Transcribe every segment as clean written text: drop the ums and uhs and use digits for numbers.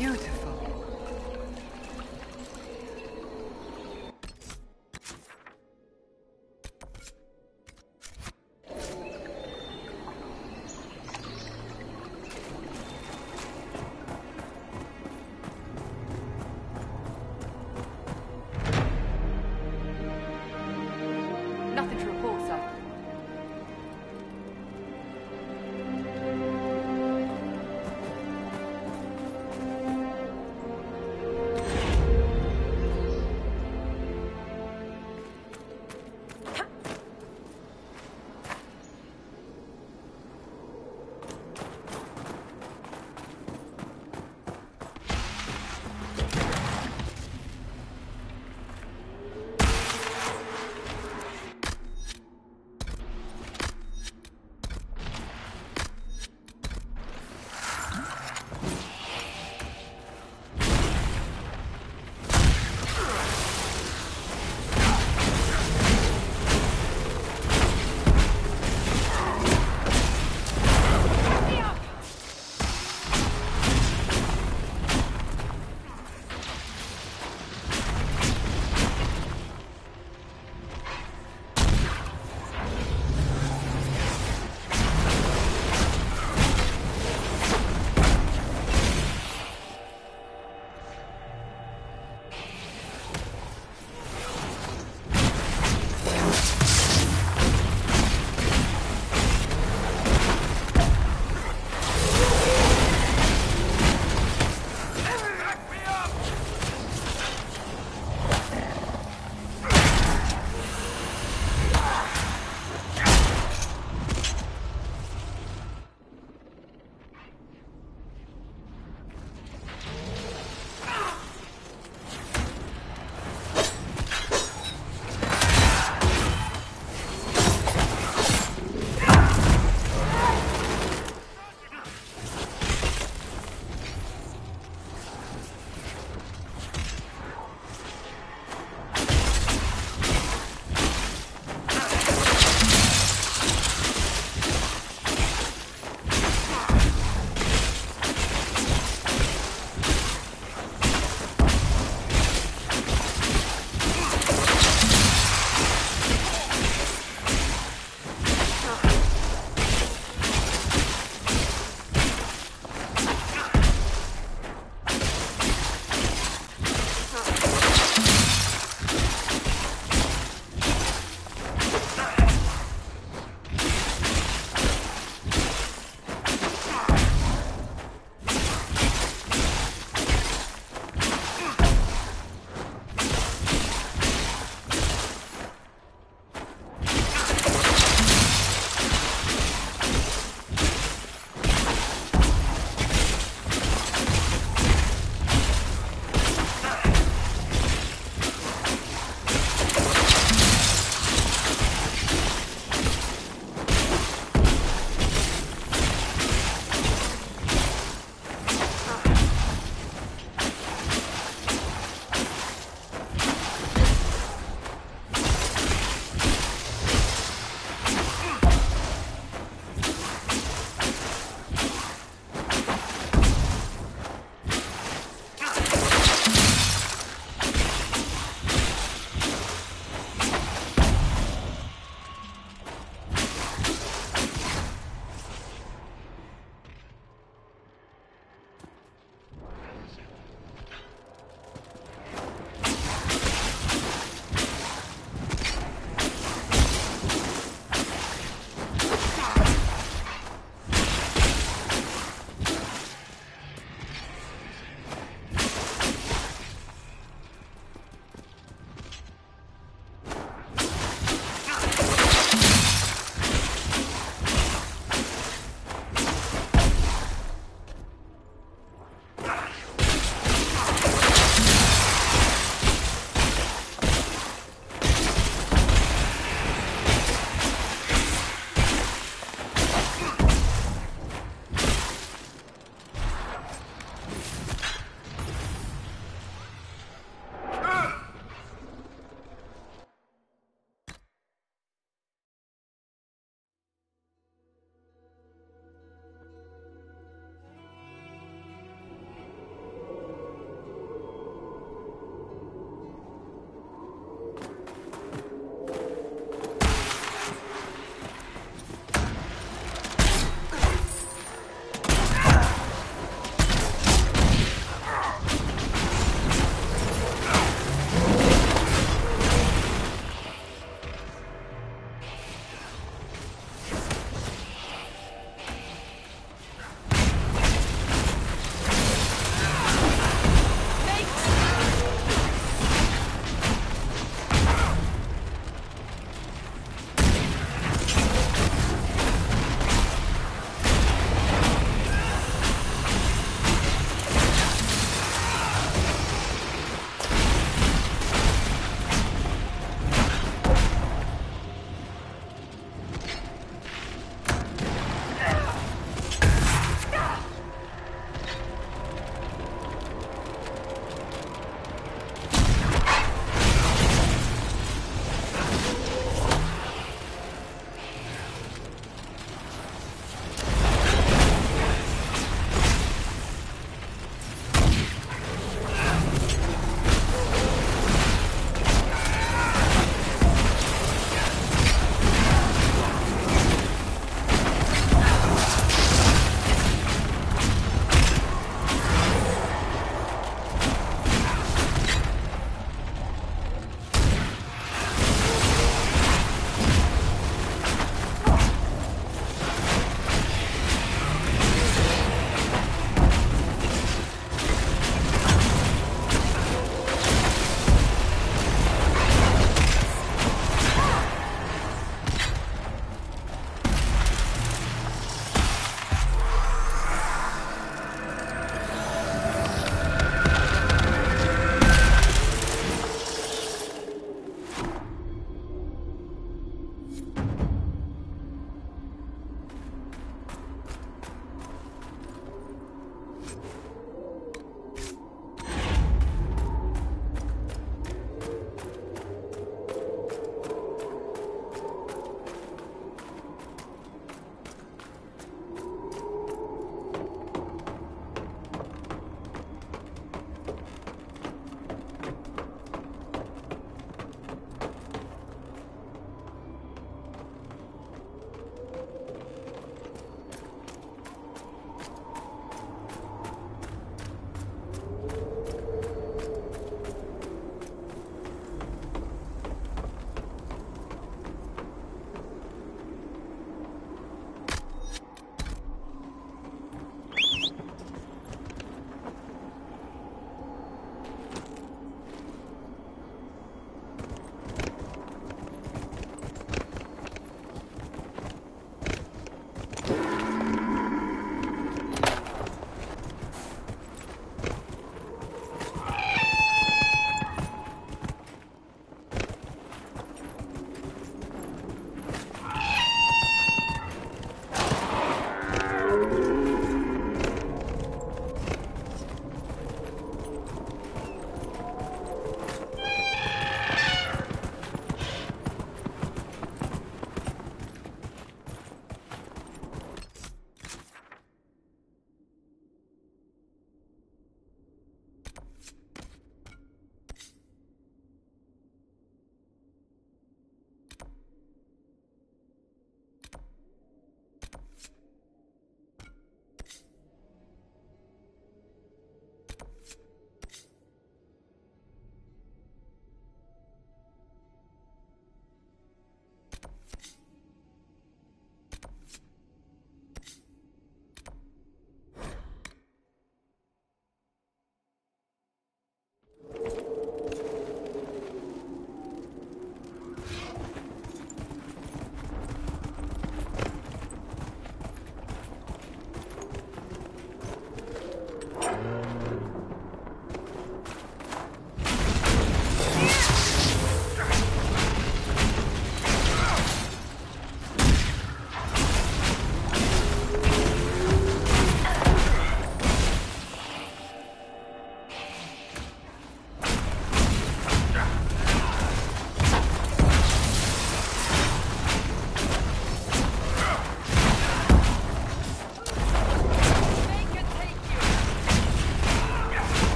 Beautiful. Nothing to report, sir.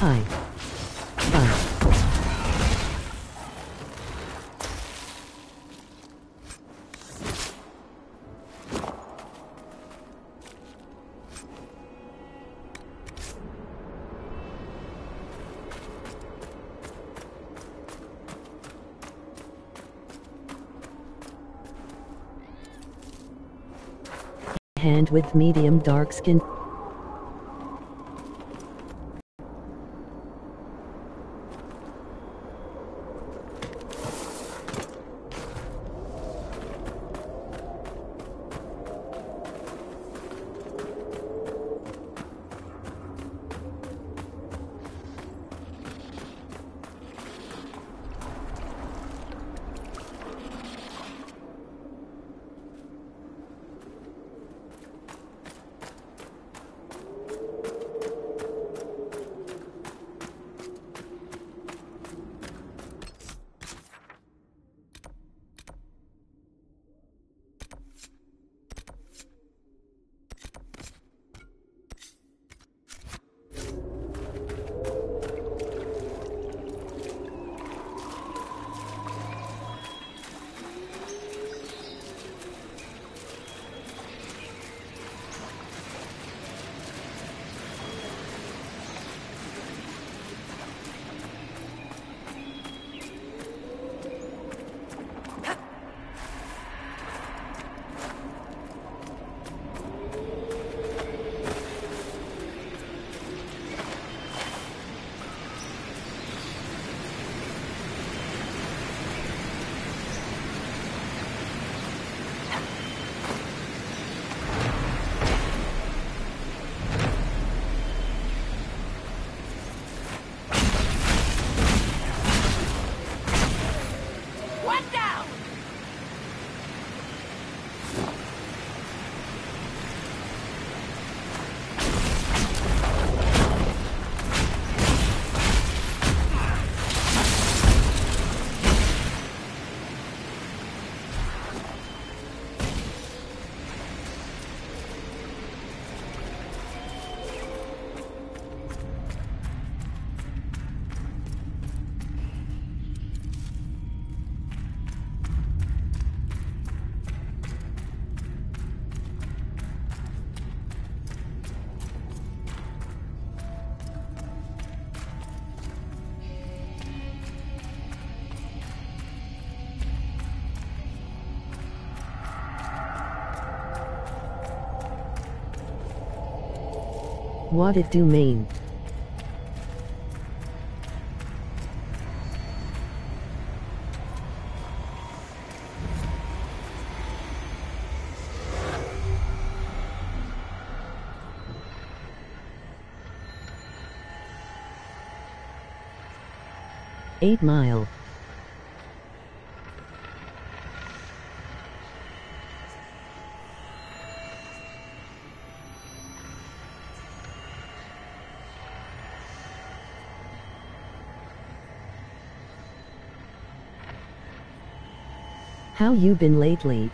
Hi. Bye. Hand with medium dark skin. What it do mean? Eight Mile. How you been lately?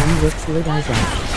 Medium looks lit as up.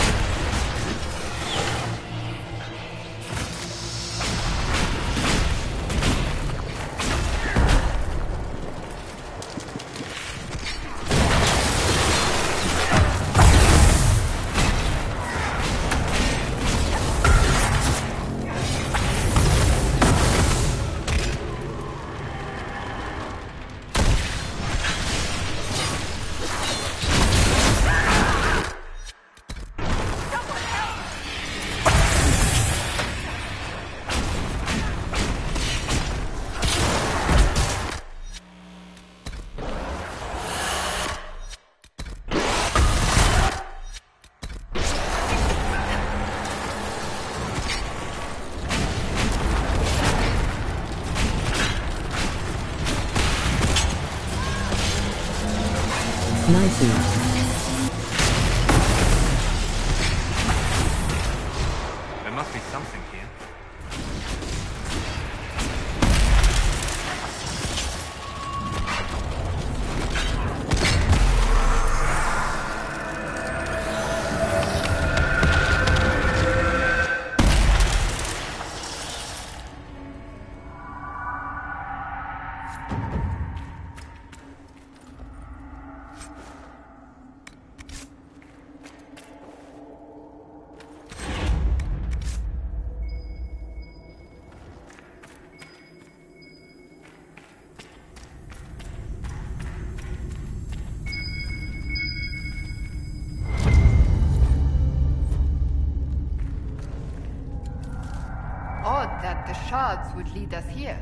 Nicey. There must be something here. Odd that the shards would lead us here.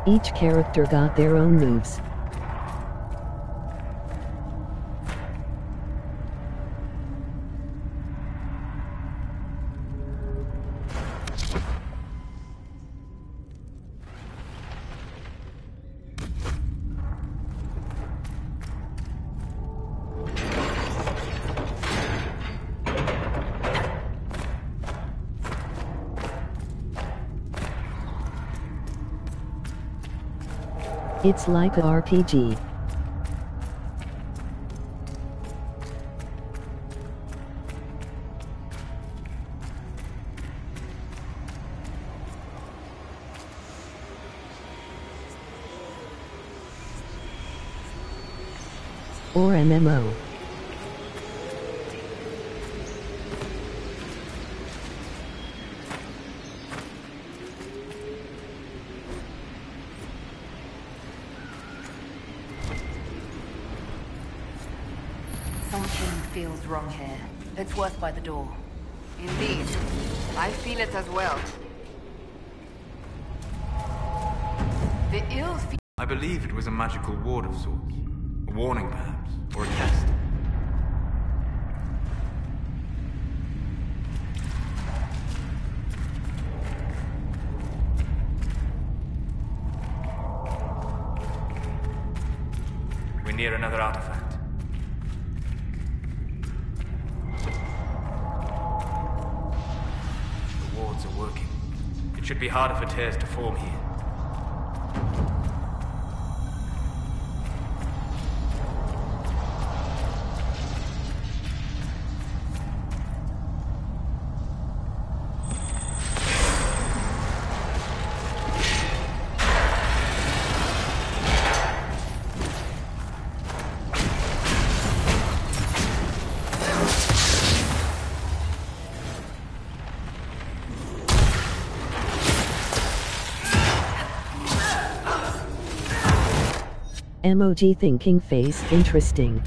Each character got their own moves. It's like a RPG. Or MMO. Something feels wrong here. It's worth by the door. Indeed. I feel it as well. The ills feel... I believe it was a magical ward of sorts. A warning, perhaps, or a test. We're near another artifact. The wards are working. It should be harder for tears to form here. Emoji thinking face interesting.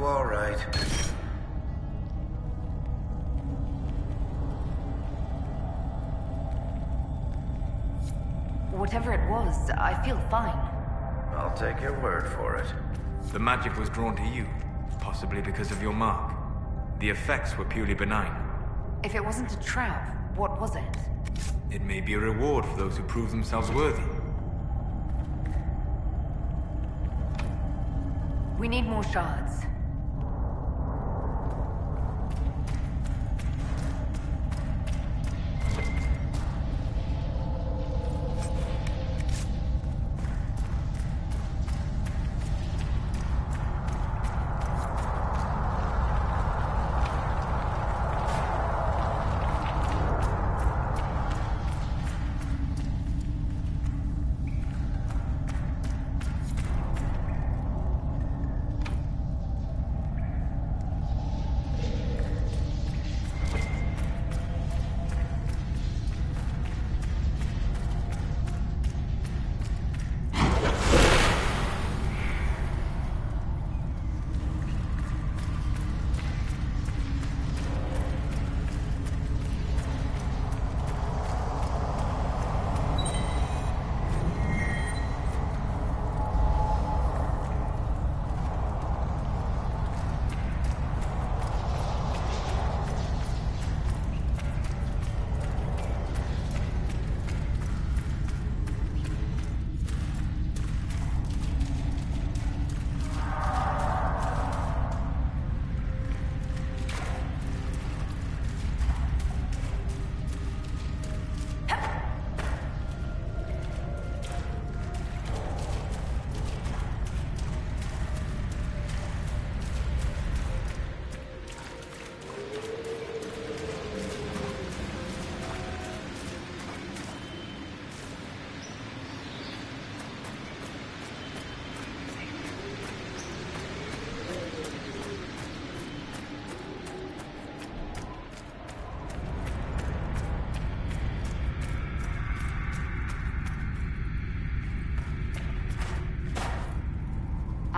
all right. Whatever it was, I feel fine. I'll take your word for it. The magic was drawn to you, possibly because of your mark. The effects were purely benign. If it wasn't a trap, what was it? It may be a reward for those who prove themselves worthy. We need more shards.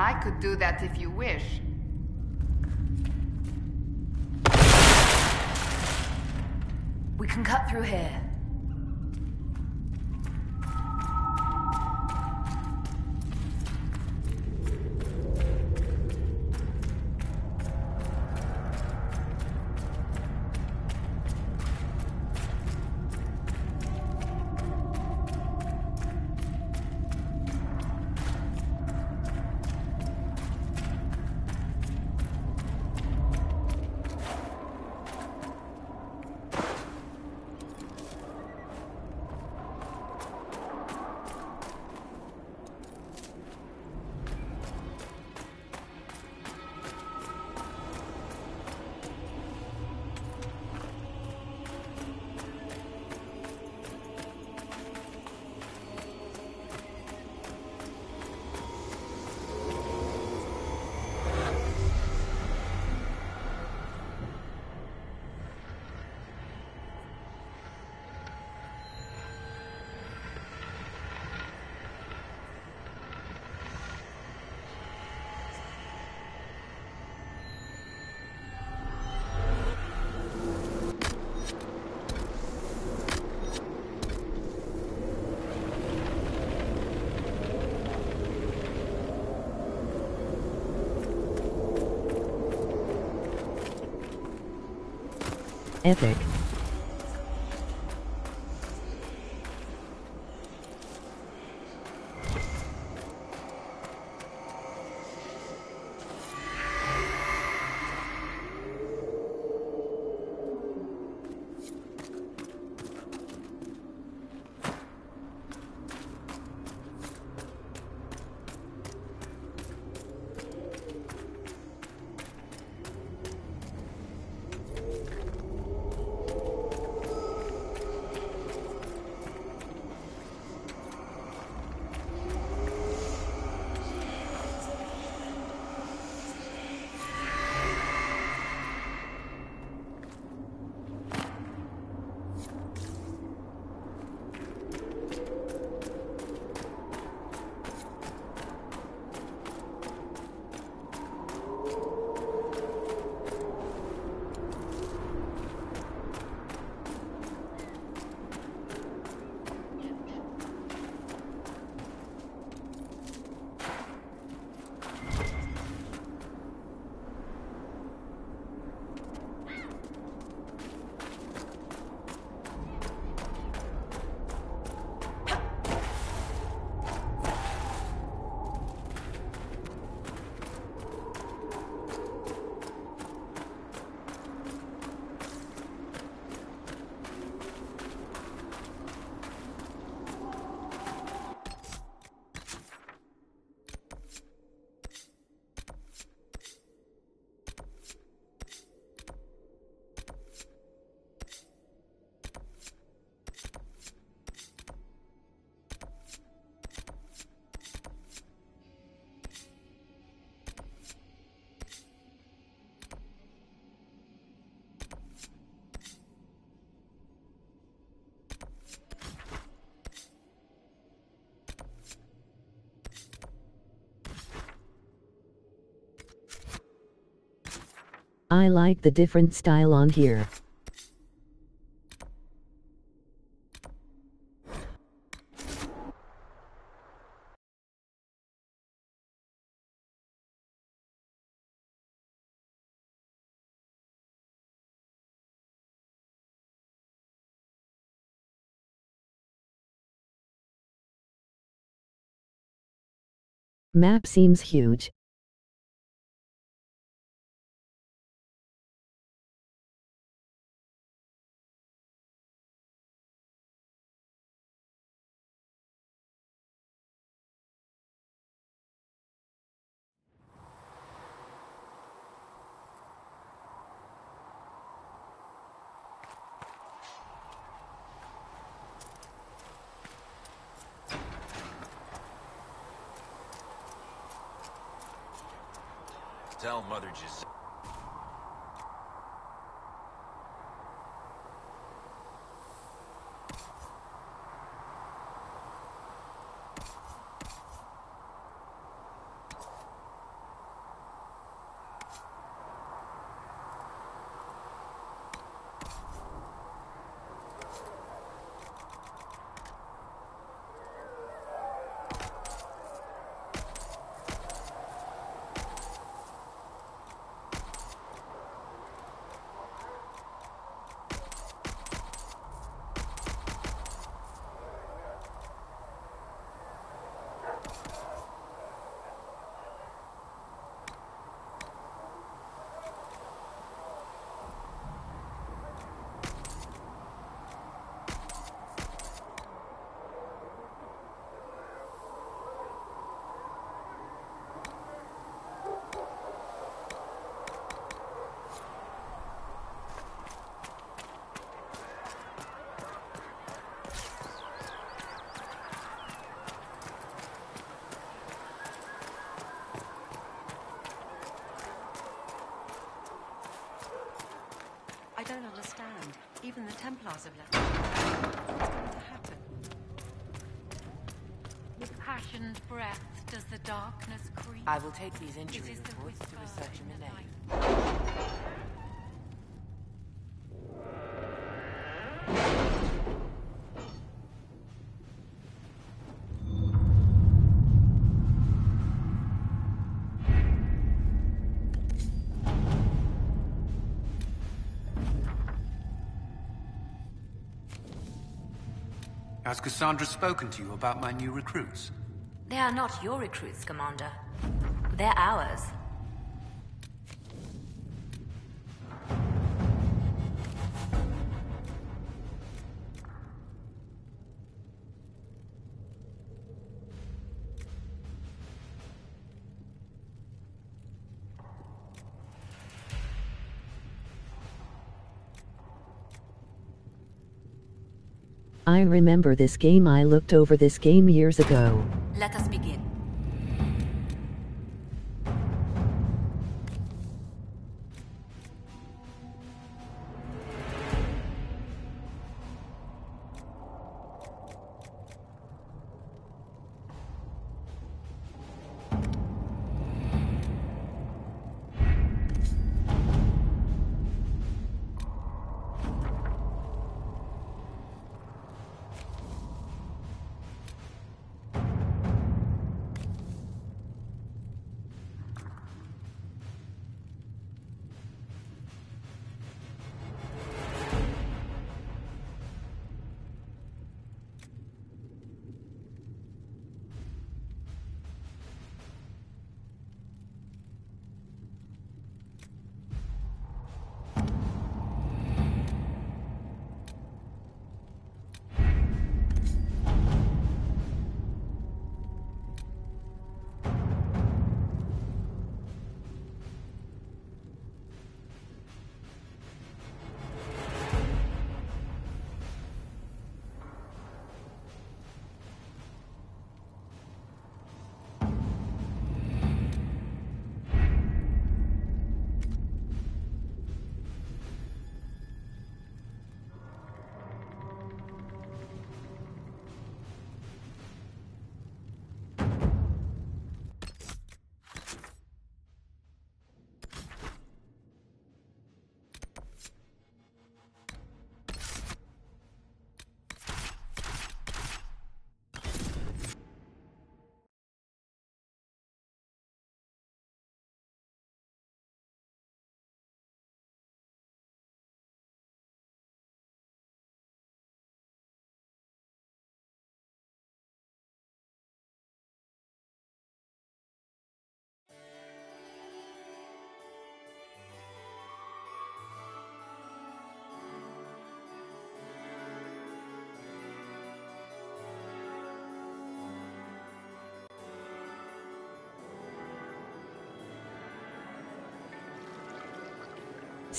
I could do that if you wish. We can cut through here. Epic. I like the different style on here. Map seems huge. Tell Mother Giselle. I don't understand. Even the Templars have left. What's going to happen? With passion's breath does the darkness creep. I will take these injury This is the reports to whisper research in in the the name. Has Cassandra spoken to you about my new recruits? They are not your recruits, Commander. They're ours. I remember this game. I looked over this game years ago. Let us begin.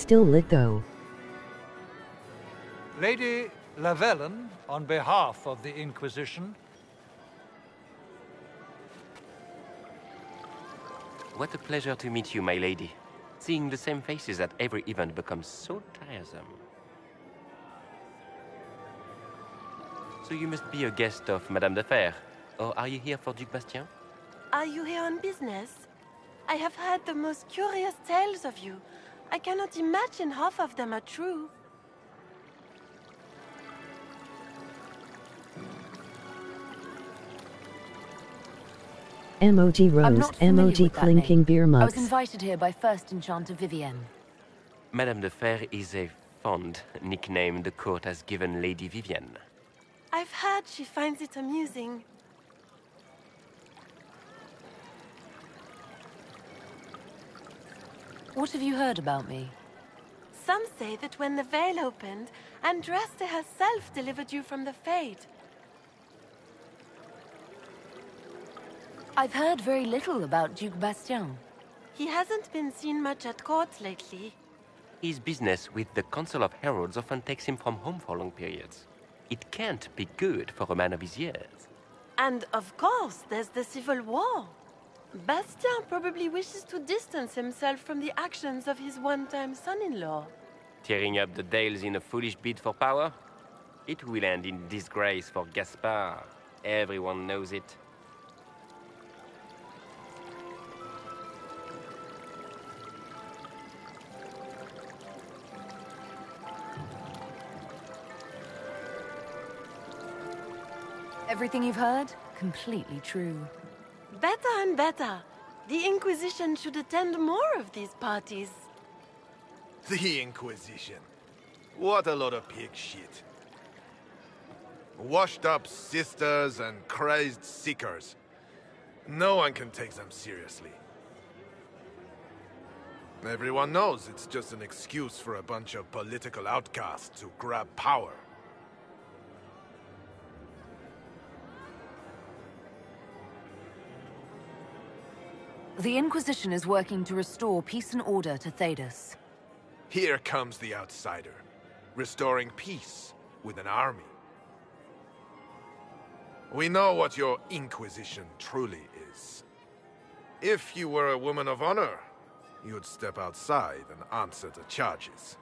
still lit though. Lady Lavellen, on behalf of the Inquisition. What a pleasure to meet you, my lady. Seeing the same faces at every event becomes so tiresome. So you must be a guest of Madame de Fer, or are you here for Duc Bastien? Are you here on business? I have heard the most curious tales of you. I cannot imagine half of them are true. Emoji I'm roast, not familiar emoji with that clinking name. beer I was mugs. invited here by First Enchanter Vivienne. Madame de Fer is a fond nickname the court has given Lady Vivienne. I've heard she finds it amusing. What have you heard about me? Some say that when the veil opened, Andraste herself delivered you from the Fade. I've heard very little about Duc Bastien. He hasn't been seen much at court lately. His business with the Council of Heralds often takes him from home for long periods. It can't be good for a man of his years. And of course, there's the civil war. Bastien probably wishes to distance himself from the actions of his one-time son-in-law. Tearing up the Dales in a foolish bid for power? It will end in disgrace for Gaspard. Everyone knows it. Everything you've heard? Completely true. Better and better. The Inquisition should attend more of these parties. The Inquisition. What a lot of pig shit. Washed up sisters and crazed seekers. No one can take them seriously. Everyone knows it's just an excuse for a bunch of political outcasts to grab power. The Inquisition is working to restore peace and order to Thedas. Here comes the outsider, restoring peace with an army. We know what your Inquisition truly is. If you were a woman of honor, you'd step outside and answer the charges.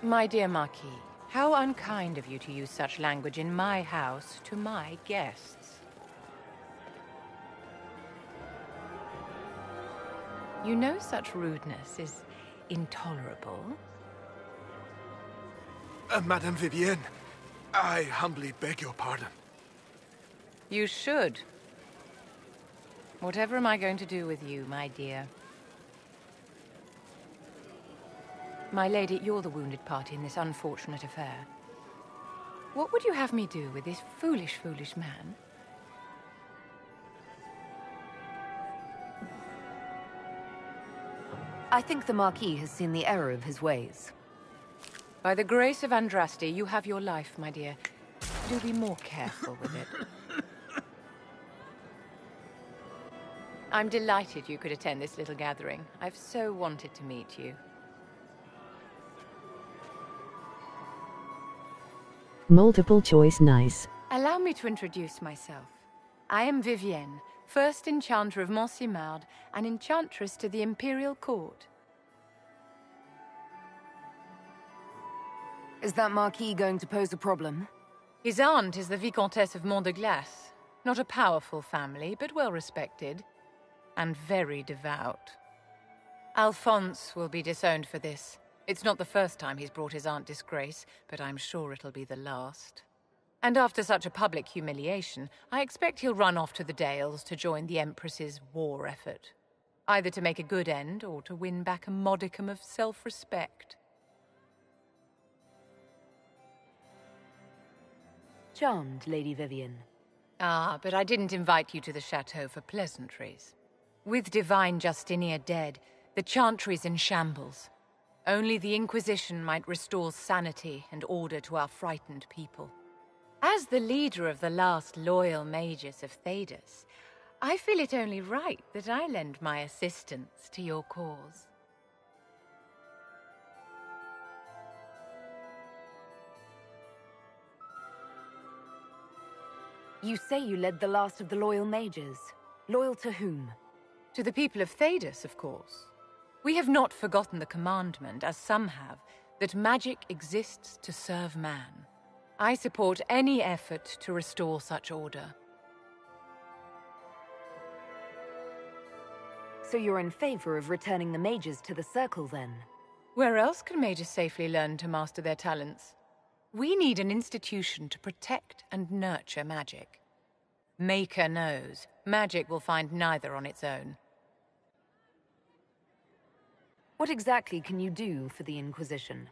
My dear Marquis, how unkind of you to use such language in my house to my guests. You know such rudeness is intolerable. Madame Vivienne, I humbly beg your pardon. You should. Whatever am I going to do with you, my dear? My lady, you're the wounded party in this unfortunate affair. What would you have me do with this foolish, foolish man? I think the Marquis has seen the error of his ways. By the grace of Andraste, you have your life, my dear. Do be more careful with it. I'm delighted you could attend this little gathering. I've so wanted to meet you. Multiple choice nice. Allow me to introduce myself. I am Vivienne, First Enchanter of Montsimard and Enchantress to the Imperial Court. Is that Marquis going to pose a problem? His aunt is the Vicomtesse of Mont de Glace. Not a powerful family, but well respected. And very devout. Alphonse will be disowned for this. It's not the first time he's brought his aunt disgrace, but I'm sure it'll be the last. And after such a public humiliation, I expect he'll run off to the Dales to join the Empress's war effort. Either to make a good end, or to win back a modicum of self-respect. Charmed, Lady Vivienne. Ah, but I didn't invite you to the chateau for pleasantries. With Divine Justinia dead, the Chantry's in shambles. Only the Inquisition might restore sanity and order to our frightened people. As the leader of the last loyal mages of Thedas, I feel it only right that I lend my assistance to your cause. You say you led the last of the loyal mages. Loyal to whom? To the people of Thedas, of course. We have not forgotten the commandment, as some have, that magic exists to serve man. I support any effort to restore such order. So you're in favor of returning the mages to the Circle, then? Where else can mages safely learn to master their talents? We need an institution to protect and nurture magic. Maker knows, magic will find neither on its own. What exactly can you do for the Inquisition?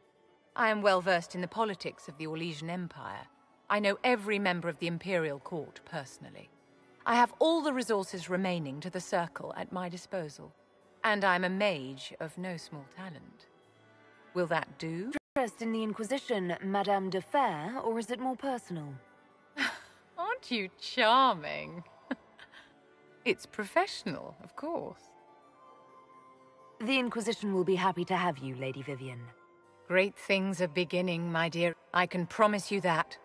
I am well versed in the politics of the Orlesian Empire. I know every member of the Imperial Court personally. I have all the resources remaining to the Circle at my disposal. And I'm a mage of no small talent. Will that do? Interest in the Inquisition, Madame de Fer, or is it more personal? Aren't you charming? It's professional, of course. The Inquisition will be happy to have you, Lady Vivian. Great things are beginning, my dear. I can promise you that.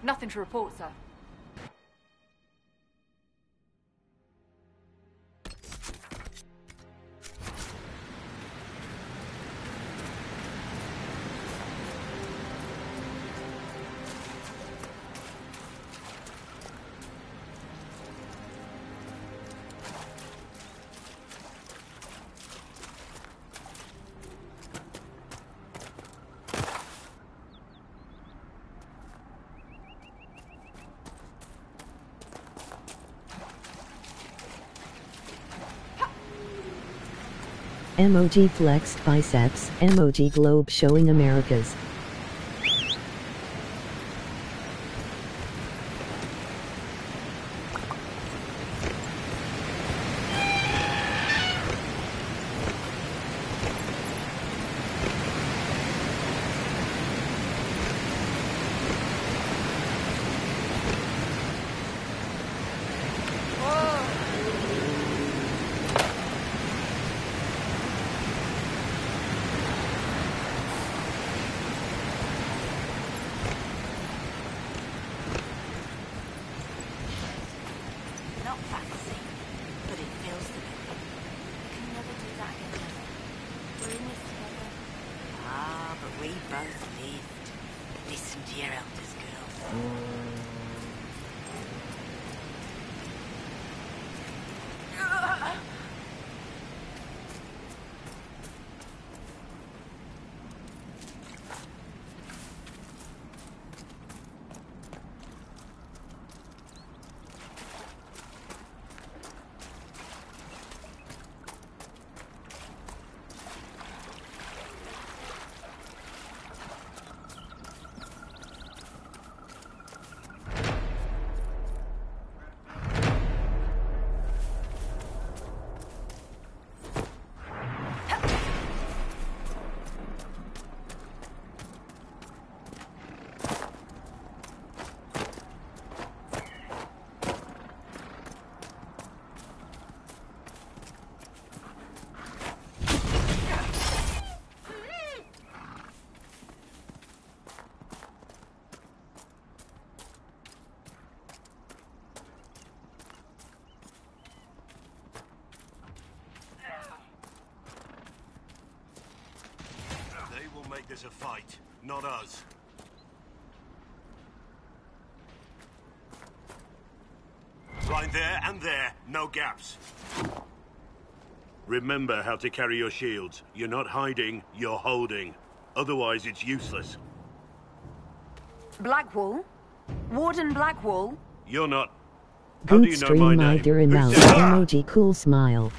Nothing to report, sir. Emoji flexed biceps, emoji globe showing Americas. not fantasy, but it feels to me. We can never do that again. We're in this together. Ah, but we both lived. Listen to your elders, girl. Make this a fight, not us. Line there and there, no gaps. Remember how to carry your shields. You're not hiding, you're holding. Otherwise, it's useless. Blackwall? Warden Blackwall? You're not... How do Good you know stream, my my name? dear mouse. Emoji cool smile.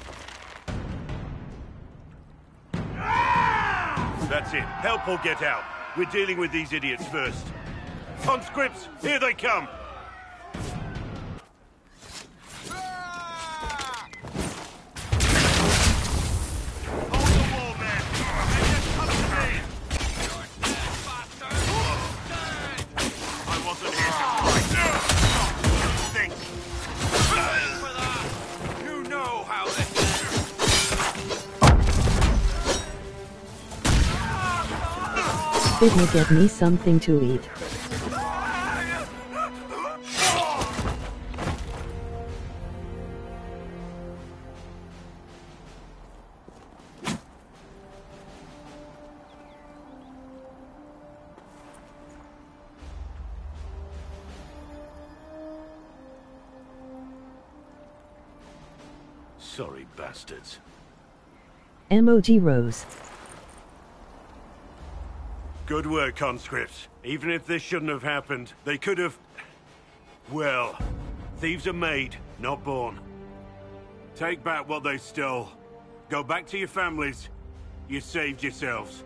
That's it. Help or get out. We're dealing with these idiots first. Conscripts, here they come! Hold the wall, men! And just come to me! I wasn't here to fight. Think. You know how this... It will get me something to eat. Sorry, bastards. Emoji rose. Good work, conscripts. Even if this shouldn't have happened, they could have... Well, thieves are made, not born. Take back what they stole. Go back to your families. You saved yourselves.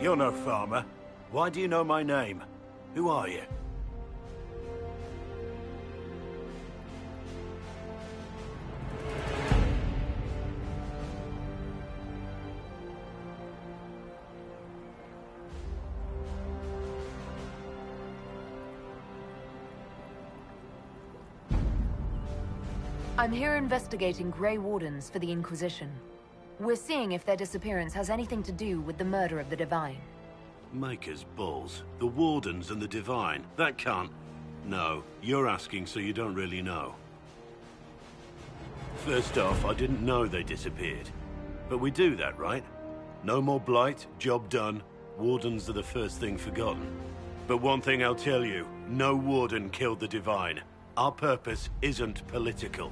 You're no farmer. Why do you know my name? Who are you? I'm here investigating Grey Wardens for the Inquisition. We're seeing if their disappearance has anything to do with the murder of the Divine. Maker's balls. The Wardens and the Divine. That can't... No, you're asking so you don't really know. First off, I didn't know they disappeared. But we do that, right? No more blight, job done. Wardens are the first thing forgotten. But one thing I'll tell you, no Warden killed the Divine. Our purpose isn't political.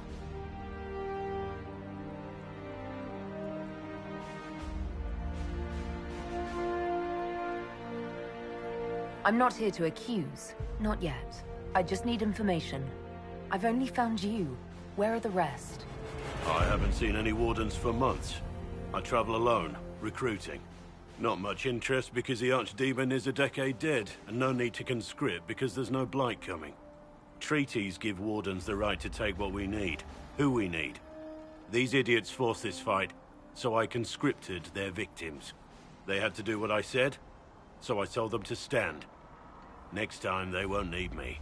I'm not here to accuse. Not yet. I just need information. I've only found you. Where are the rest? I haven't seen any Wardens for months. I travel alone, recruiting. Not much interest because the Archdemon is a decade dead, and no need to conscript because there's no blight coming. Treaties give Wardens the right to take what we need, who we need. These idiots forced this fight, so I conscripted their victims. They had to do what I said, so I told them to stand. Next time, they won't need me.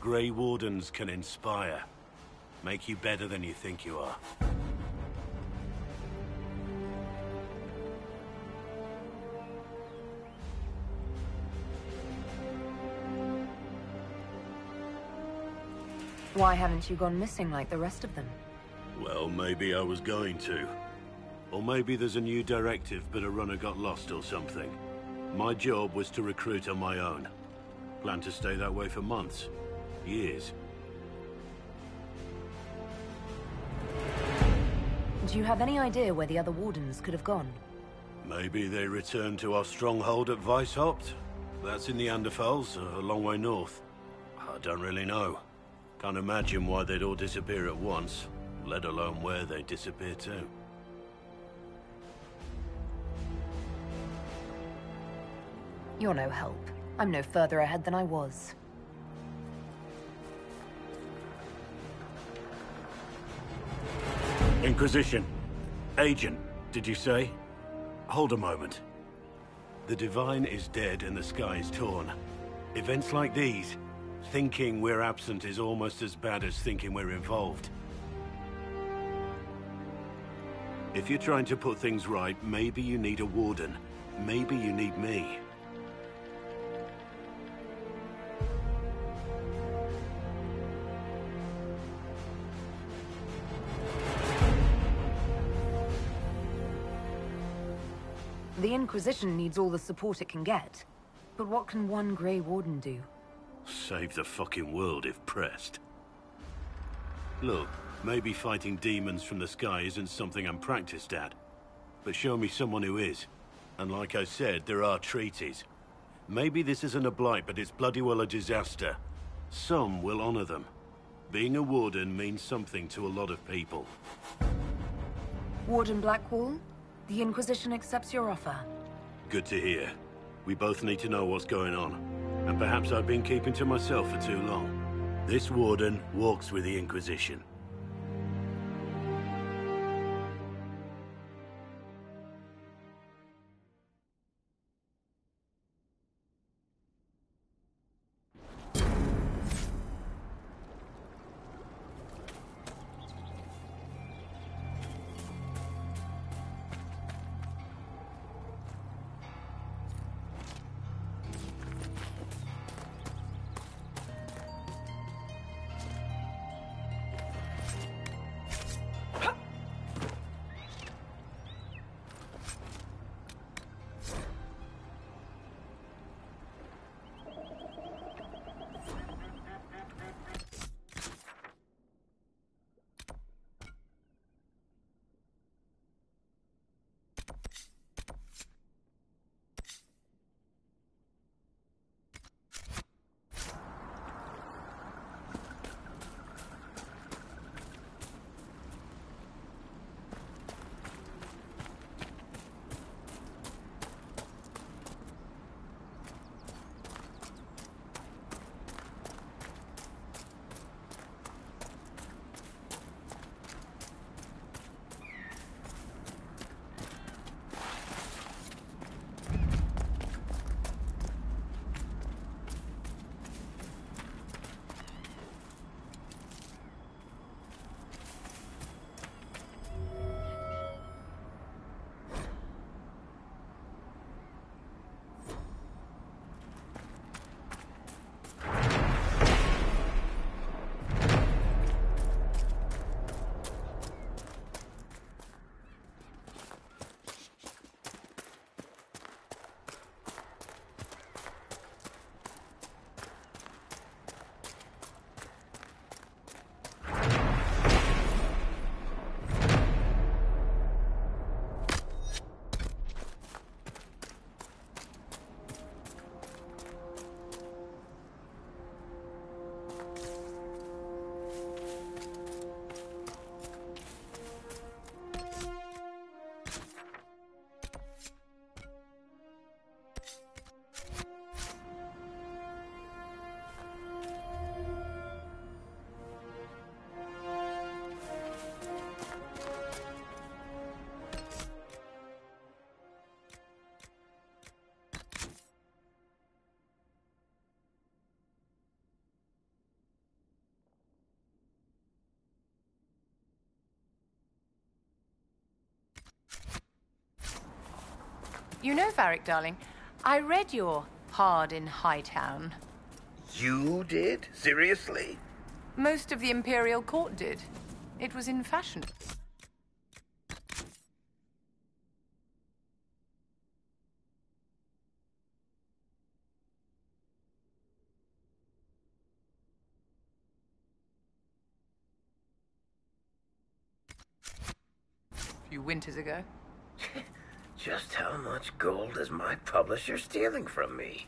Grey Wardens can inspire. Make you better than you think you are. Why haven't you gone missing like the rest of them? Well, maybe I was going to. Or maybe there's a new directive, but a runner got lost or something. My job was to recruit on my own. Plan to stay that way for months. Years. Do you have any idea where the other wardens could have gone? Maybe they returned to our stronghold at Weishaupt? That's in the Anderfels, a long way north. I don't really know. Can't imagine why they'd all disappear at once, let alone where they'd disappear to. You're no help. I'm no further ahead than I was. Inquisition. Agent, did you say? Hold a moment. The Divine is dead and the sky is torn. Events like these, thinking we're absent is almost as bad as thinking we're involved. If you're trying to put things right, maybe you need a warden. Maybe you need me. The Inquisition needs all the support it can get. But what can one Grey Warden do? Save the fucking world if pressed. Look, maybe fighting demons from the sky isn't something I'm practiced at. But show me someone who is. And like I said, there are treaties. Maybe this isn't a blight, but it's bloody well a disaster. Some will honor them. Being a warden means something to a lot of people. Warden Blackwall? The Inquisition accepts your offer. Good to hear. We both need to know what's going on. And perhaps I've been keeping to myself for too long. This warden walks with the Inquisition. You know, Varric, darling, I read your Hard in Hightown. You did? Seriously? Most of the Imperial Court did. It was in fashion. A few winters ago. Just how much gold is my publisher stealing from me?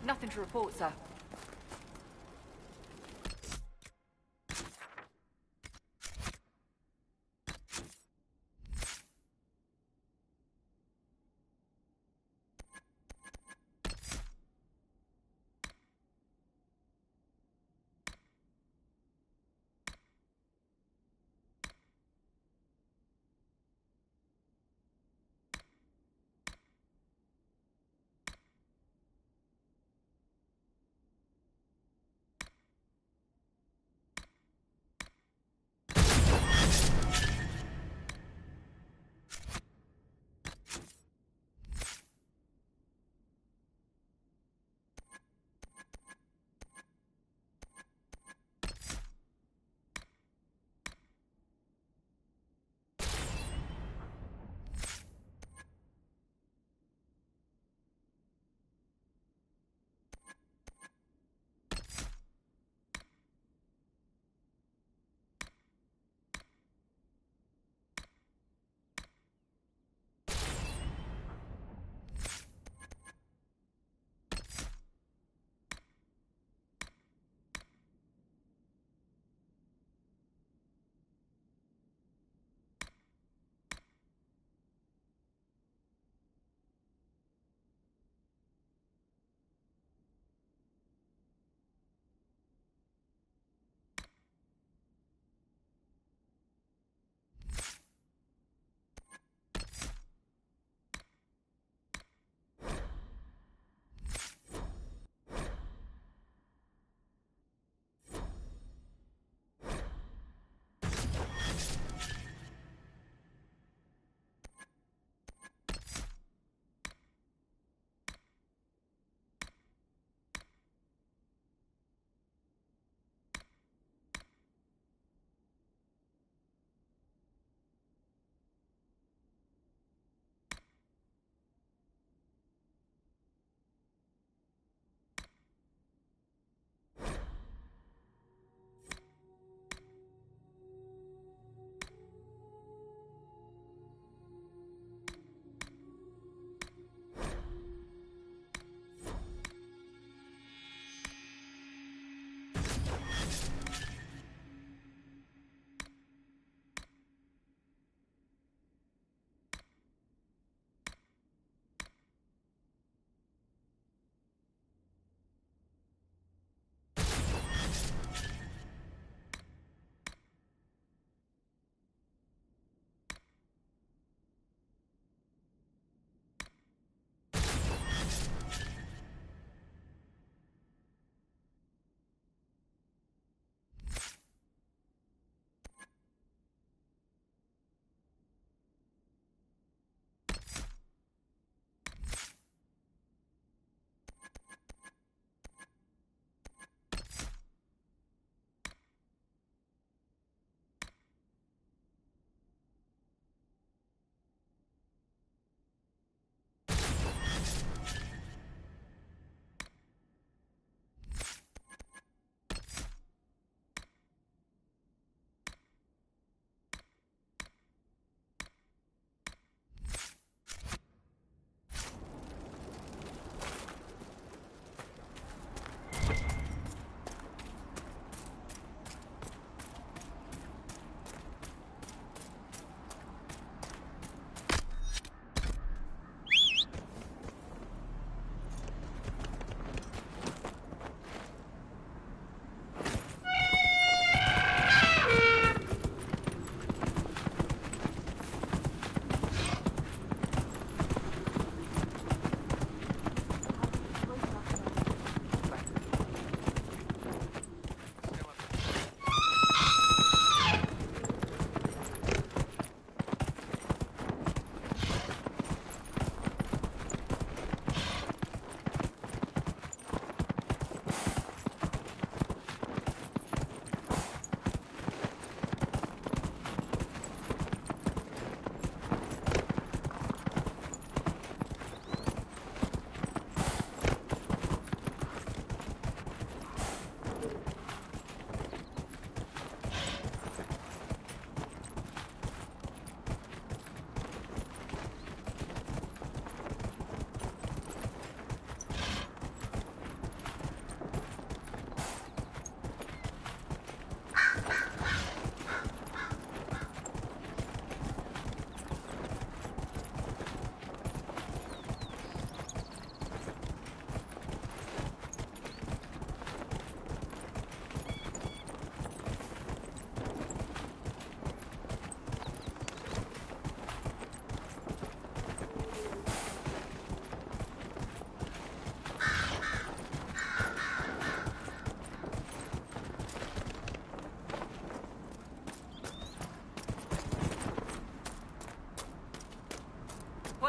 Nothing to report, sir.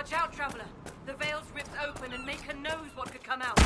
Watch out, Traveler. The veil's ripped open and Maker knows what could come out.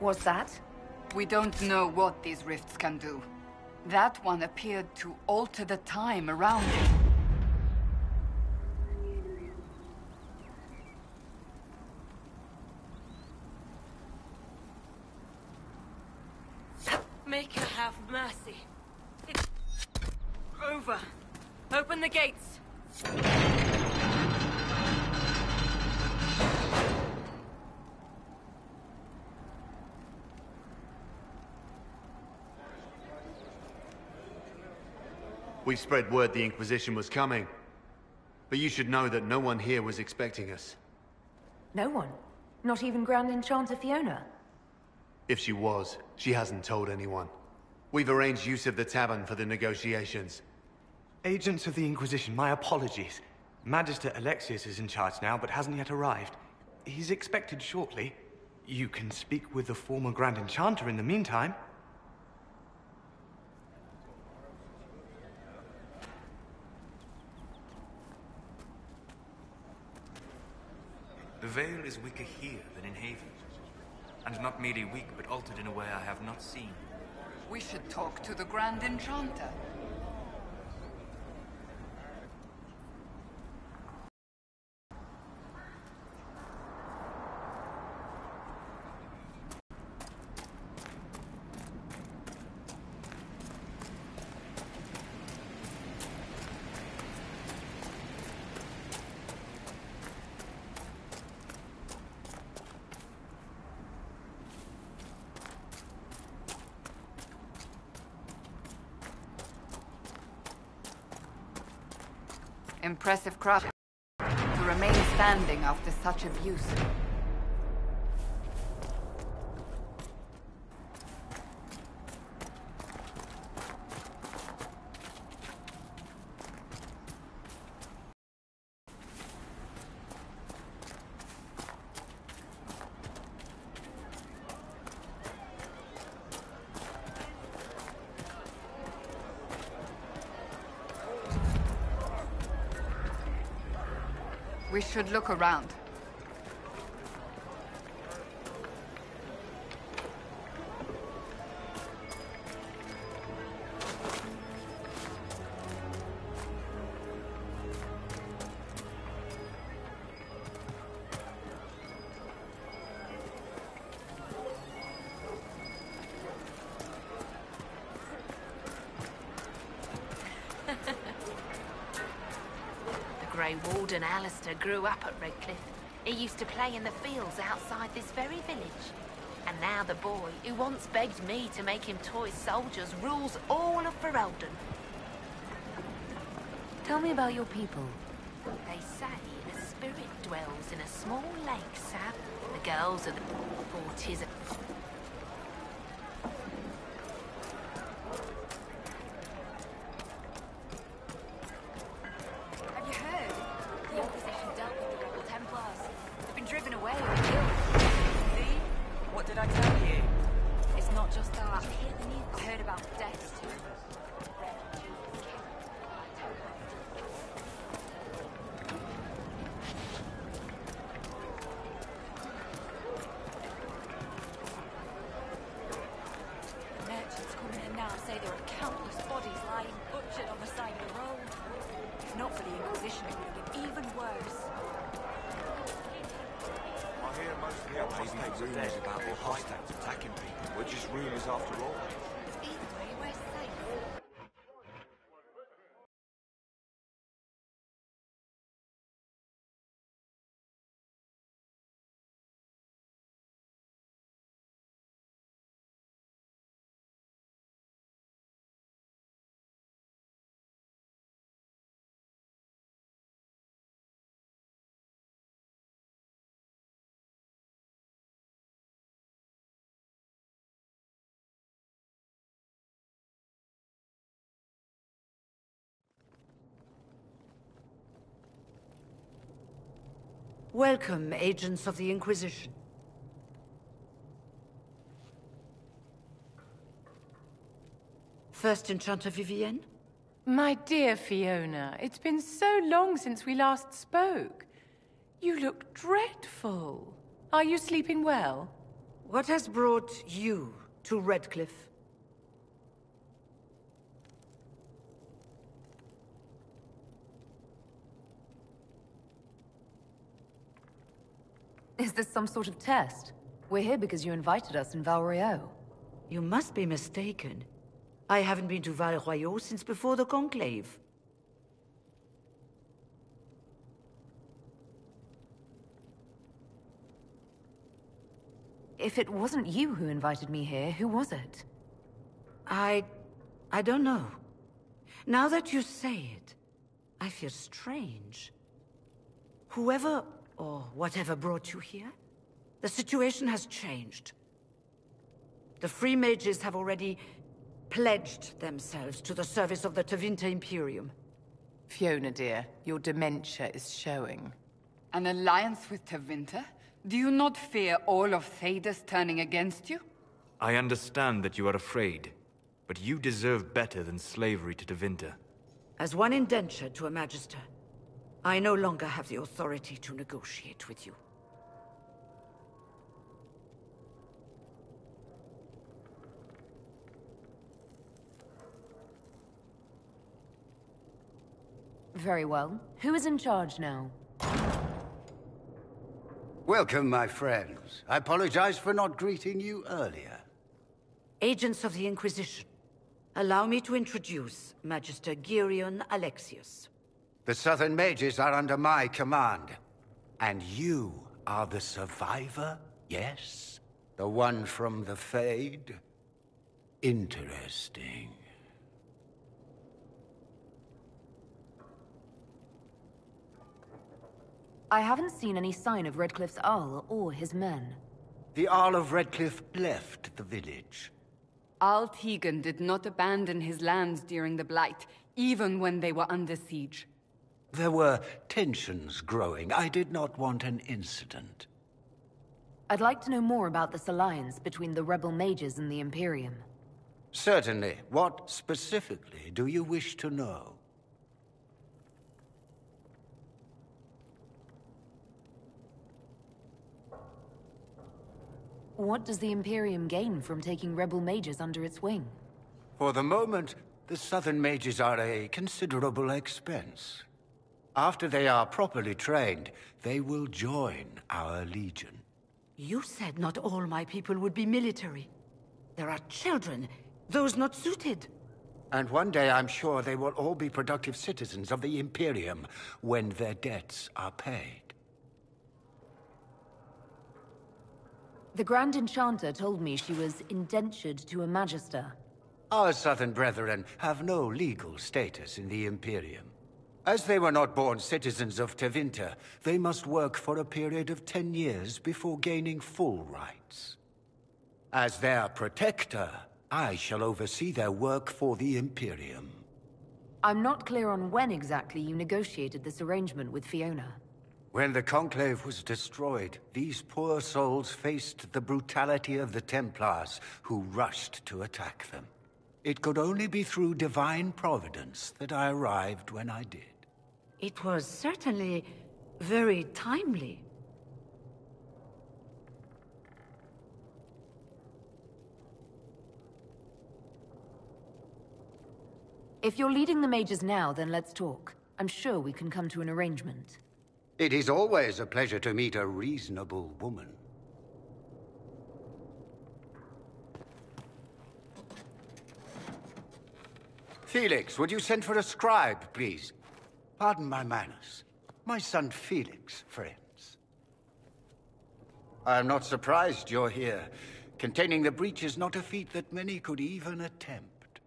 Was that? We don't know what these rifts can do. That one appeared to alter the time around it. Maker have mercy. It's over. Open the gates. We spread word the Inquisition was coming. But you should know that no one here was expecting us. No one? Not even Grand Enchanter Fiona? If she was, she hasn't told anyone. We've arranged use of the tavern for the negotiations. Agents of the Inquisition, my apologies. Magister Alexius is in charge now, but hasn't yet arrived. He's expected shortly. You can speak with the former Grand Enchanter in the meantime. The veil is weaker here than in Haven. And not merely weak, but altered in a way I have not seen. We should talk to the Grand Enchanter. Impressive craft to remain standing after such abuse. We should look around. Grey Warden Alistair grew up at Redcliffe. He used to play in the fields outside this very village. And now the boy, who once begged me to make him toy soldiers, rules all of Ferelden. Tell me about your people. They say a spirit dwells in a small lake, Sab. The girls of the forties. Have you heard? The Inquisition dealt with the rebel Templars. They've been driven away or killed. See? What did I tell you? It's not just that. I heard about deaths too. Merchants coming in now say there are countless bodies lying butchered on the side of the road. If not for the Inquisition, it would have been even worse. I hear most of the apostates are dead. About the apostates attacking people. We're just rumors after all. Either way, we're safe. Welcome, agents of the Inquisition. First Enchanter Vivienne? My dear Fiona, it's been so long since we last spoke. You look dreadful. Are you sleeping well? What has brought you to Redcliffe? Is this some sort of test? We're here because you invited us in Val Royeaux. You must be mistaken. I haven't been to Val Royeaux since before the Conclave. If it wasn't you who invited me here, who was it? I don't know. Now that you say it, I feel strange. Whoever or whatever brought you here, the situation has changed. The Free Mages have already pledged themselves to the service of the Tevinter Imperium. Fiona, dear, your dementia is showing. An alliance with Tevinter? Do you not fear all of Thedas turning against you? I understand that you are afraid, but you deserve better than slavery to Tevinter. As one indentured to a Magister, I no longer have the authority to negotiate with you. Very well. Who is in charge now? Welcome, my friends. I apologize for not greeting you earlier. Agents of the Inquisition, allow me to introduce Magister Geirion Alexius. The Southern Mages are under my command. And you are the survivor, yes? The one from the Fade? Interesting. I haven't seen any sign of Redcliffe's Arl or his men. The Arl of Redcliffe left the village. Al Tegan did not abandon his lands during the Blight, even when they were under siege. There were tensions growing. I did not want an incident. I'd like to know more about this alliance between the rebel mages and the Imperium. Certainly. What specifically do you wish to know? What does the Imperium gain from taking rebel mages under its wing? For the moment, the Southern Mages are a considerable expense. After they are properly trained, they will join our legion. You said not all my people would be military. There are children, those not suited. And one day I'm sure they will all be productive citizens of the Imperium when their debts are paid. The Grand Enchanter told me she was indentured to a Magister. Our southern brethren have no legal status in the Imperium. As they were not born citizens of Tevinter, they must work for a period of 10 years before gaining full rights. As their protector, I shall oversee their work for the Imperium. I'm not clear on when exactly you negotiated this arrangement with Fiona. When the Conclave was destroyed, these poor souls faced the brutality of the Templars, who rushed to attack them. It could only be through divine providence that I arrived when I did. It was certainly very timely. If you're leading the mages now, then let's talk. I'm sure we can come to an arrangement. It is always a pleasure to meet a reasonable woman. Felix, would you send for a scribe, please? Pardon my manners. My son Felix, friends. I am not surprised you're here. Containing the breach is not a feat that many could even attempt.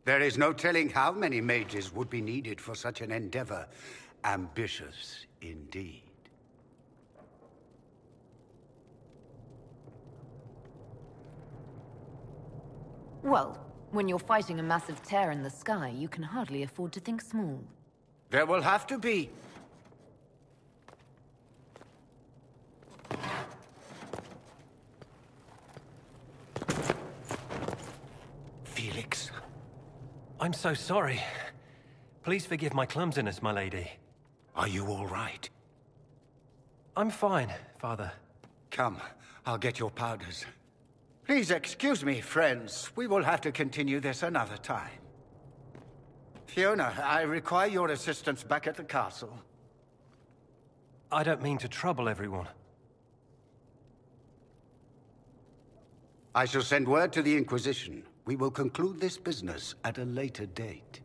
There is no telling how many mages would be needed for such an endeavor. Ambitious indeed. Well, when you're fighting a massive tear in the sky, you can hardly afford to think small. There will have to be. Felix. I'm so sorry. Please forgive my clumsiness, my lady. Are you all right? I'm fine, Father. Come, I'll get your powders. Please excuse me, friends. We will have to continue this another time. Fiona, I require your assistance back at the castle. I don't mean to trouble everyone. I shall send word to the Inquisition. We will conclude this business at a later date.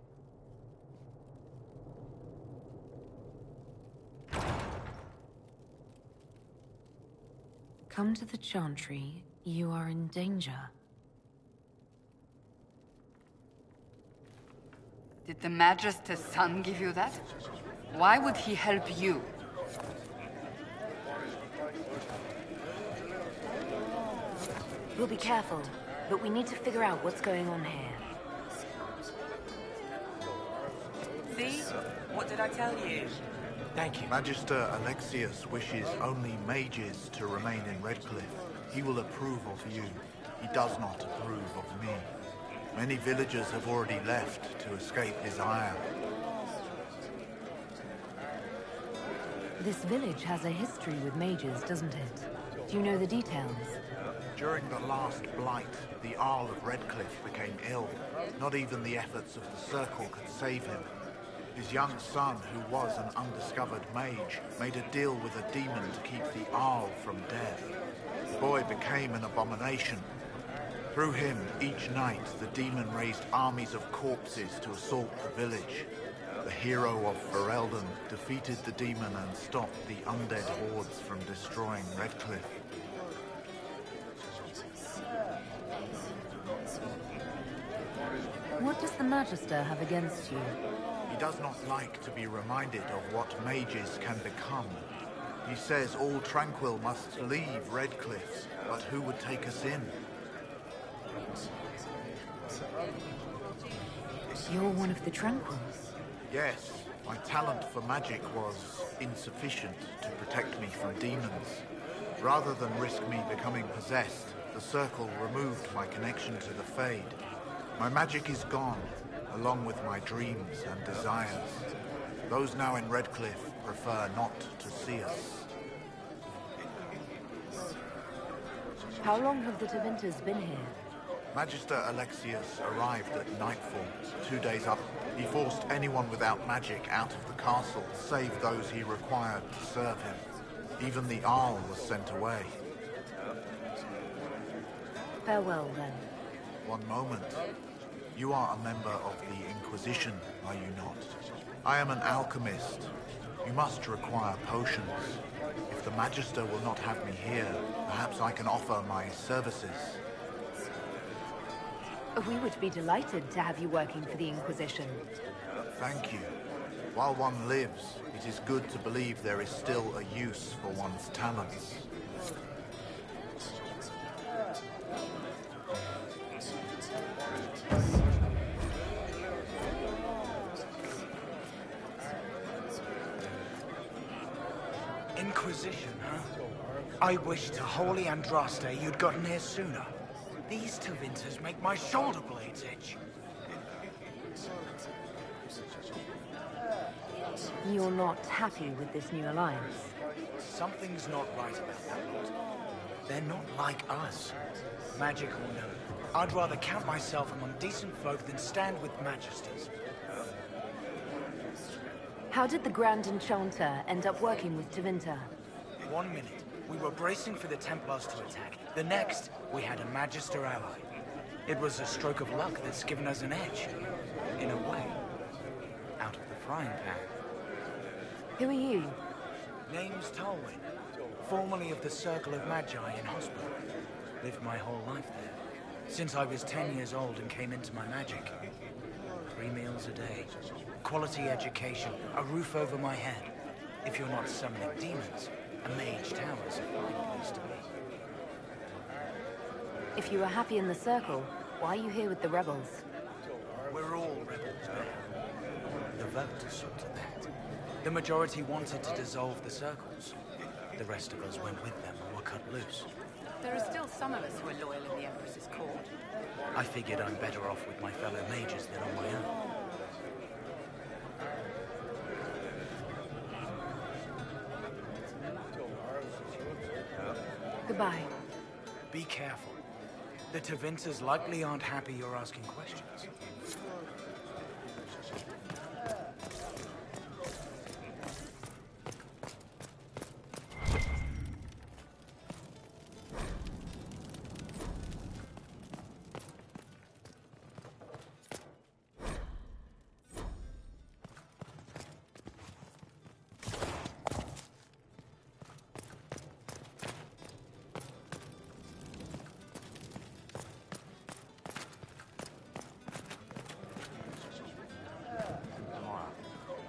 Come to the Chantry. You are in danger. Did the Magister's son give you that? Why would he help you? We'll be careful, but we need to figure out what's going on here. See? What did I tell you? Thank you. Magister Alexius wishes only mages to remain in Redcliffe. He will approve of you. He does not approve of me. Many villagers have already left to escape his ire. This village has a history with mages, doesn't it? Do you know the details? During the last blight, the Arl of Redcliffe became ill. Not even the efforts of the Circle could save him. His young son, who was an undiscovered mage, made a deal with a demon to keep the Arl from death. The boy became an abomination. Through him, each night, the demon raised armies of corpses to assault the village. The hero of Ferelden defeated the demon and stopped the undead hordes from destroying Redcliffe. What does the Magister have against you? He does not like to be reminded of what mages can become. He says all Tranquil must leave Redcliffe, but who would take us in? You're one of the Tranquils. Yes, my talent for magic was insufficient to protect me from demons. Rather than risk me becoming possessed, the Circle removed my connection to the Fade. My magic is gone, along with my dreams and desires. Those now in Redcliffe prefer not to see us. How long have the Tevinters been here? Magister Alexius arrived at nightfall, 2 days up. He forced anyone without magic out of the castle, save those he required to serve him. Even the Arl was sent away. Farewell, then. One moment. You are a member of the Inquisition, are you not? I am an alchemist. You must require potions. If the Magister will not have me here, perhaps I can offer my services. We would be delighted to have you working for the Inquisition. Thank you. While one lives, it is good to believe there is still a use for one's talents. Inquisition, huh? I wish to holy Andraste you'd gotten here sooner. These Tevinters make my shoulder blades itch. You're not happy with this new alliance? Something's not right about that lot. They're not like us. Magic or no, I'd rather count myself among decent folk than stand with Magisters. How did the Grand Enchanter end up working with Tevinter? 1 minute, we were bracing for the Templars to attack. The next, we had a Magister ally. It was a stroke of luck that's given us an edge. In a way. Out of the frying pan. Who are you? Name's Talwyn. Formerly of the Circle of Magi in Hospital. Lived my whole life there. Since I was 10 years old and came into my magic. 3 meals a day. Quality education. A roof over my head. If you're not summoning demons, a mage tower's a fine place to be. If you were happy in the Circle, why are you here with the rebels? We're all rebels now. The vote sorted that. The majority wanted to dissolve the circles. The rest of us went with them and were cut loose. There are still some of us who are loyal in the Empress's court. I figured I'm better off with my fellow mages than on my own. Goodbye. Be careful. The Tevinters likely aren't happy you're asking questions.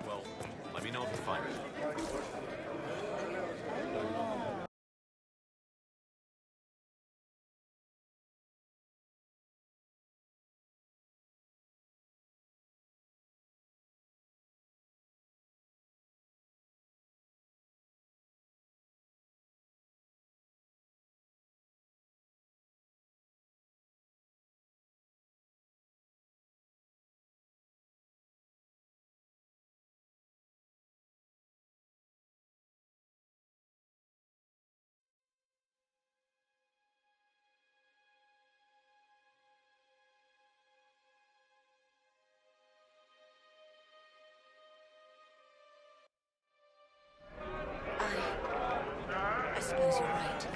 Well, let me know if you find it. I suppose you're right.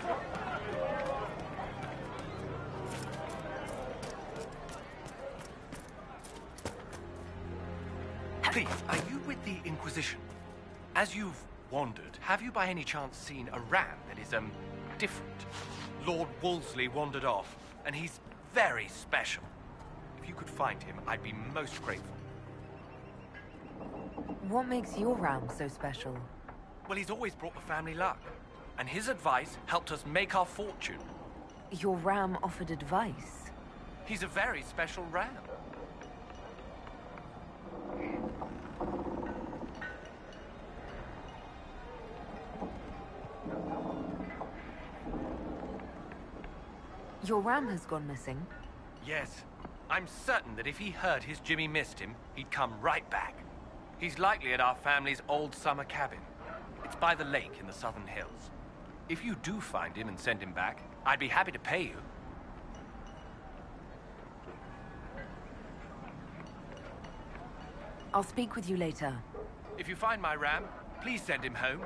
Please, are you with the Inquisition? As you've wandered, have you by any chance seen a ram that is, different? Lord Wolseley wandered off, and he's very special. If you could find him, I'd be most grateful. What makes your ram so special? Well, he's always brought the family luck, and his advice helped us make our fortune. Your ram offered advice? He's a very special ram. Your ram has gone missing? Yes. I'm certain that if he heard his Jimmy missed him, he'd come right back. He's likely at our family's old summer cabin. It's by the lake in the southern hills. If you do find him and send him back, I'd be happy to pay you. I'll speak with you later. If you find my ram, please send him home.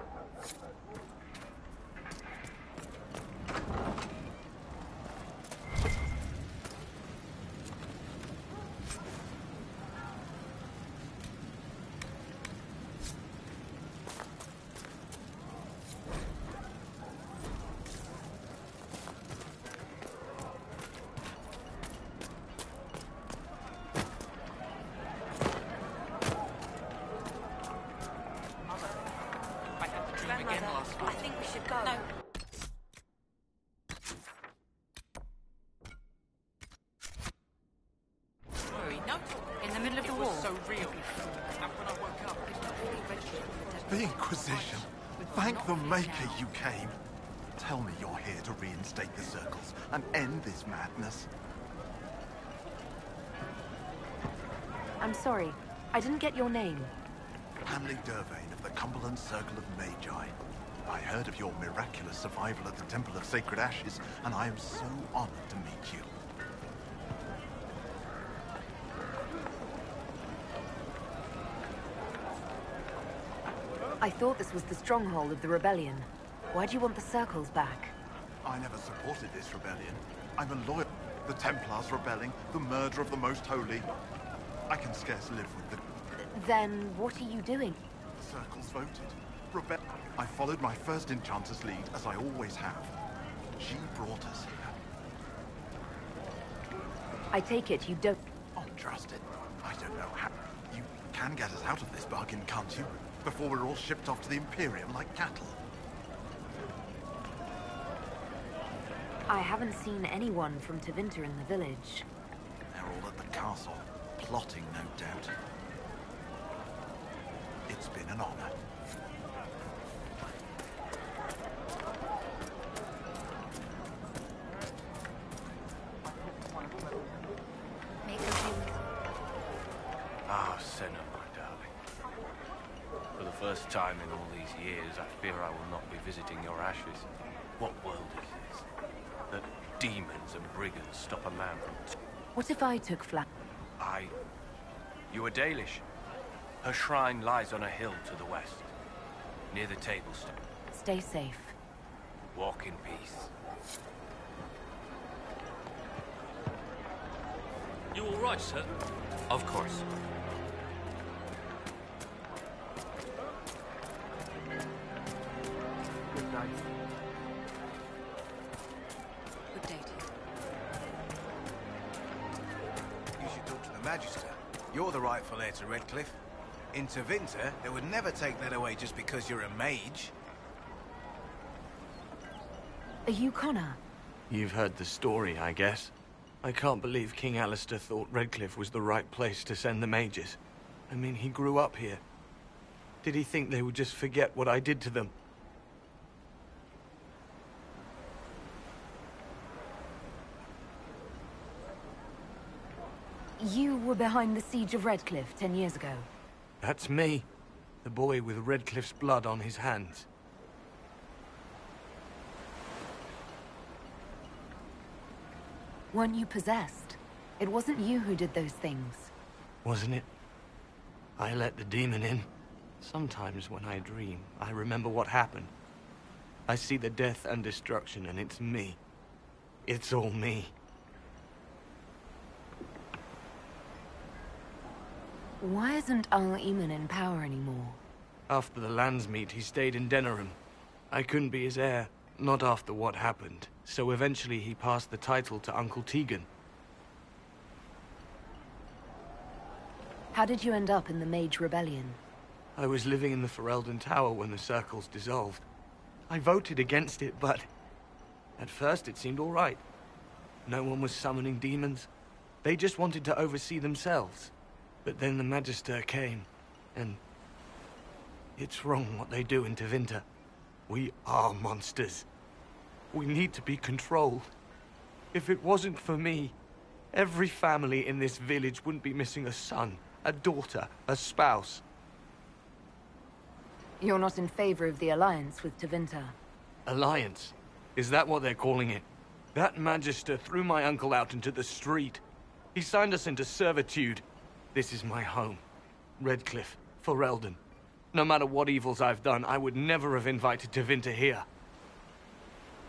In the middle of the war. So real. And when I woke up, it's not fully registered with the The Inquisition. Thank the Maker you came. Tell me you're here to reinstate the circles and end this madness. I'm sorry. I didn't get your name. Hamley Dervain of the Cumberland Circle of Magi. I heard of your miraculous survival at the Temple of Sacred Ashes, and I am so honored to meet you. I thought this was the stronghold of the rebellion. Why do you want the circles back? I never supported this rebellion. I'm a loyal. The Templars rebelling, the murder of the Most Holy. I can scarce live with the... Then what are you doing? The circles voted. I followed my first enchanter's lead, as I always have. She brought us here. I take it you don't... Oh, trust it. I don't know how... You can get us out of this bargain, can't you? Before we're all shipped off to the Imperium like cattle. I haven't seen anyone from Tevinter in the village. They're all at the castle, plotting, no doubt. It's been an honor. Ah, Senna, my darling. For the first time in all these years, I fear I will not be visiting your ashes. What world is this? That demons and brigands stop a man from... What if I took flat? You are Dalish. Her shrine lies on a hill to the west, near the table stone. Stay safe. Walk in peace. You all right, sir? Of course. Good day. Good day to you. You should talk to the Magister. You're the rightful heir to Redcliffe. In Tevinter, they would never take that away just because you're a mage. Are you Connor? You've heard the story, I guess. I can't believe King Alistair thought Redcliffe was the right place to send the mages. I mean, he grew up here. Did he think they would just forget what I did to them? You were behind the siege of Redcliffe 10 years ago. That's me. The boy with Redcliffe's blood on his hands. Weren't you possessed? It wasn't you who did those things. Wasn't it? I let the demon in. Sometimes when I dream, I remember what happened. I see the death and destruction, and it's me. It's all me. Why isn't Al-Eamon in power anymore? After the lands meet, he stayed in Denerim. I couldn't be his heir, not after what happened. So eventually he passed the title to Uncle Tegan. How did you end up in the Mage Rebellion? I was living in the Ferelden Tower when the circles dissolved. I voted against it, but... at first it seemed all right. No one was summoning demons. They just wanted to oversee themselves. But then the Magister came, and... it's wrong what they do in Tevinter. We are monsters. We need to be controlled. If it wasn't for me, every family in this village wouldn't be missing a son, a daughter, a spouse. You're not in favor of the alliance with Tevinter. Alliance? Is that what they're calling it? That Magister threw my uncle out into the street. He signed us into servitude. This is my home. Redcliffe, Ferelden. No matter what evils I've done, I would never have invited Tevinter here.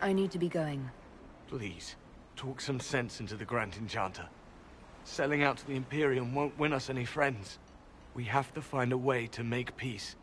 I need to be going. Please, talk some sense into the Grand Enchanter. Selling out to the Imperium won't win us any friends. We have to find a way to make peace.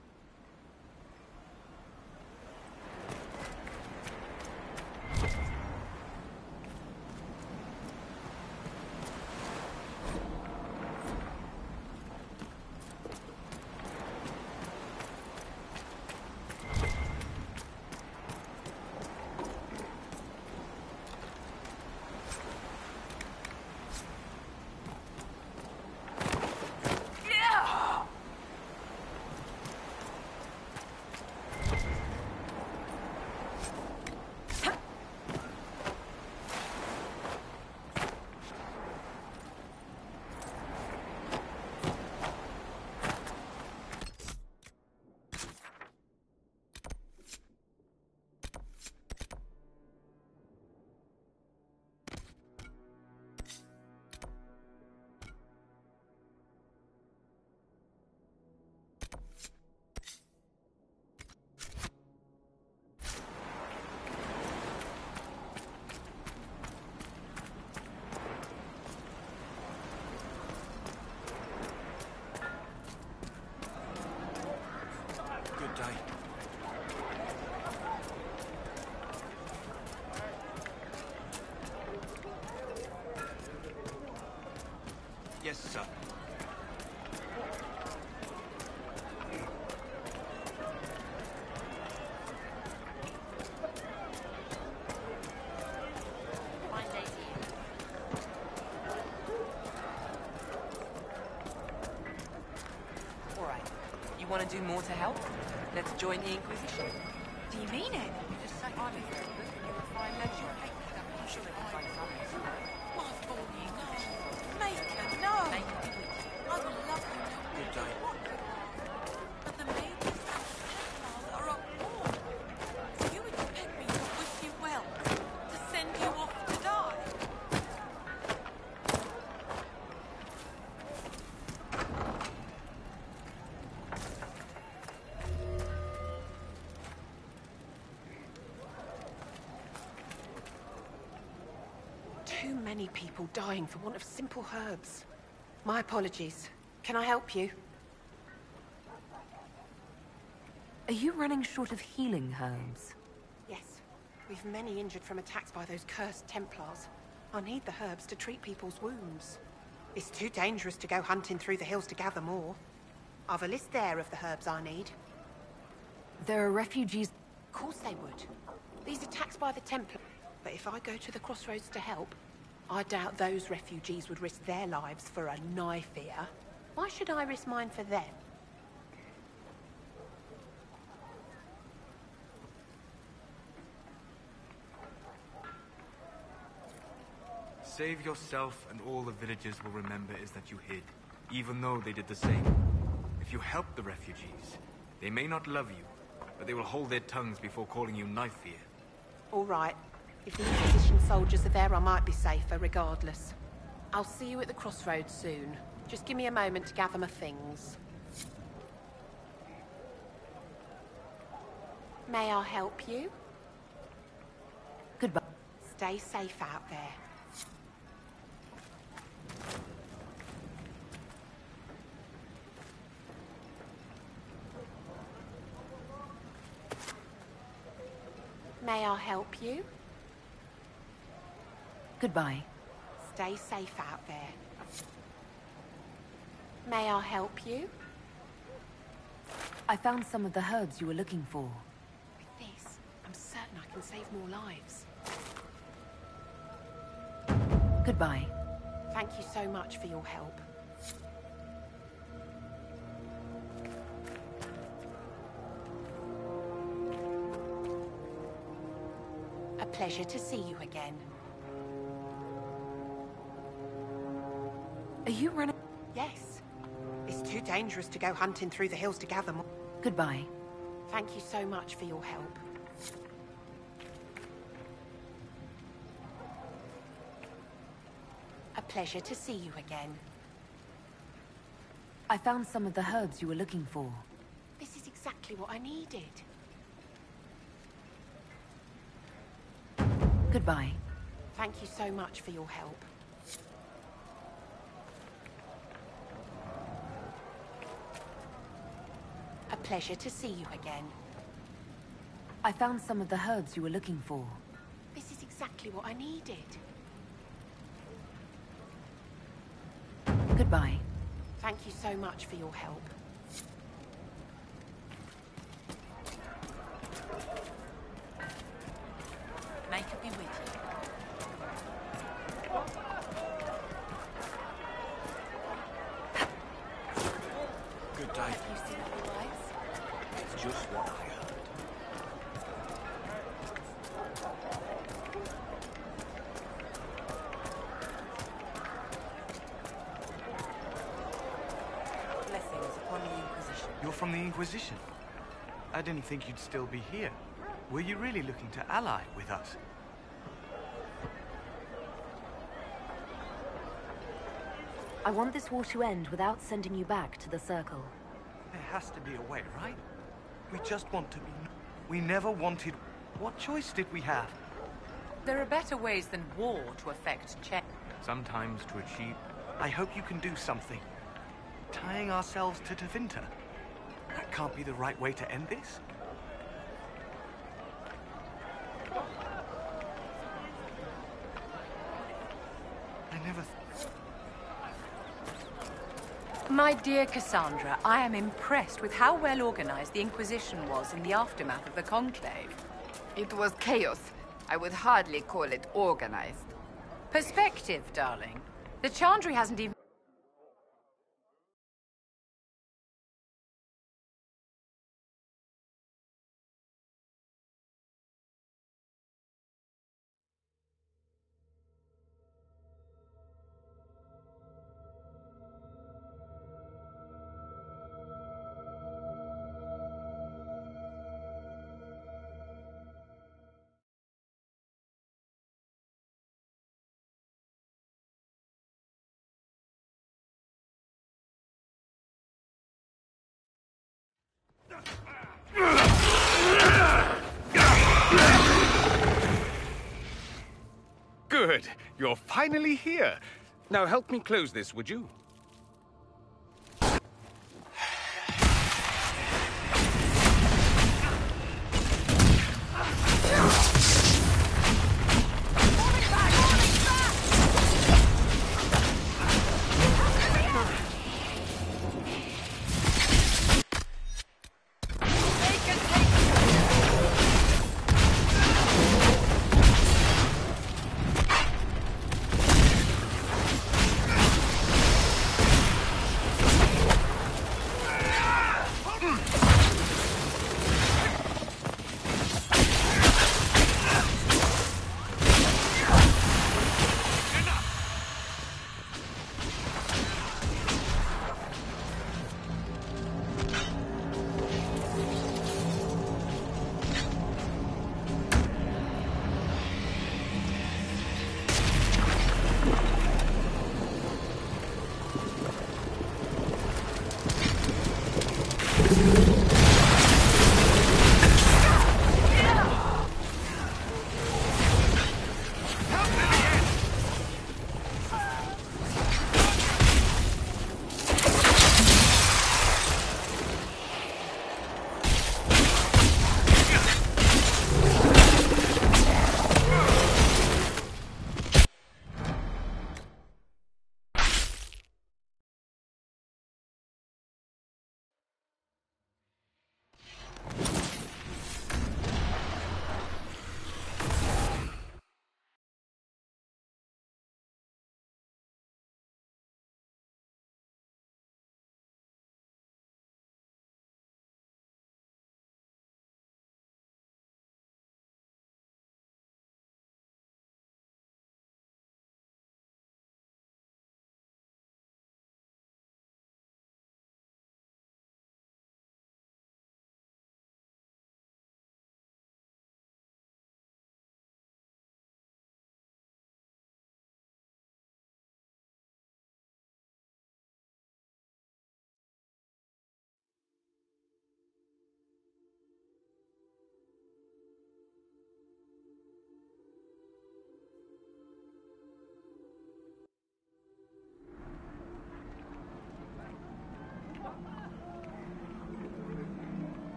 Alright. You want to do more to help? Let's join the Inquisition. Do you mean it? Just say I'm here. You're a fine lecturer. I'm sure they can find something. My Forney, no. Maker, no. I will love you no Good day. but the mages and Templars are at war. Do you expect me to wish you well? To send you off to die? Too many people dying for want of simple herbs. My apologies. Can I help you? Are you running short of healing herbs? Yes. We've many injured from attacks by those cursed Templars. I need the herbs to treat people's wounds. It's too dangerous to go hunting through the hills to gather more. I've a list there of the herbs I need. There are refugees. Of course they would. These attacks by the Templar. But if I go to the crossroads to help, I doubt those refugees would risk their lives for a knife here. Why should I risk mine for them? Save yourself, and all the villagers will remember is that you hid, even though they did the same. If you help the refugees, they may not love you, but they will hold their tongues before calling you knife here. All right. If the Inquisition soldiers are there, I might be safer regardless. I'll see you at the crossroads soon. Just give me a moment to gather my things. May I help you? Goodbye. Stay safe out there. May I help you? Goodbye. Stay safe out there. May I help you? I found some of the herbs you were looking for. With this, I'm certain I can save more lives. Goodbye. Thank you so much for your help. A pleasure to see you again. Are you running? Yes. It's too dangerous to go hunting through the hills to gather more. Goodbye. Thank you so much for your help. A pleasure to see you again. I found some of the herbs you were looking for. This is exactly what I needed. Goodbye. Thank you so much for your help. A pleasure to see you again. I found some of the herbs you were looking for. This is exactly what I needed. Goodbye. Thank you so much for your help. May it be with you. Good day. You seen the lights? It's just what I heard. Blessings upon the Inquisition. You're from the Inquisition? I didn't think you'd still be here. Were you really looking to ally with us? I want this war to end without sending you back to the Circle. There has to be a way, right? We just want to be... We never wanted... What choice did we have? There are better ways than war to affect change. Sometimes to achieve... I hope you can do something. Tying ourselves to Tevinter. That can't be the right way to end this. I never... My dear Cassandra, I am impressed with how well organized the Inquisition was in the aftermath of the Conclave. It was chaos. I would hardly call it organized. Perspective, darling. The Chandri hasn't even... Good. You're finally here. Now help me close this, would you?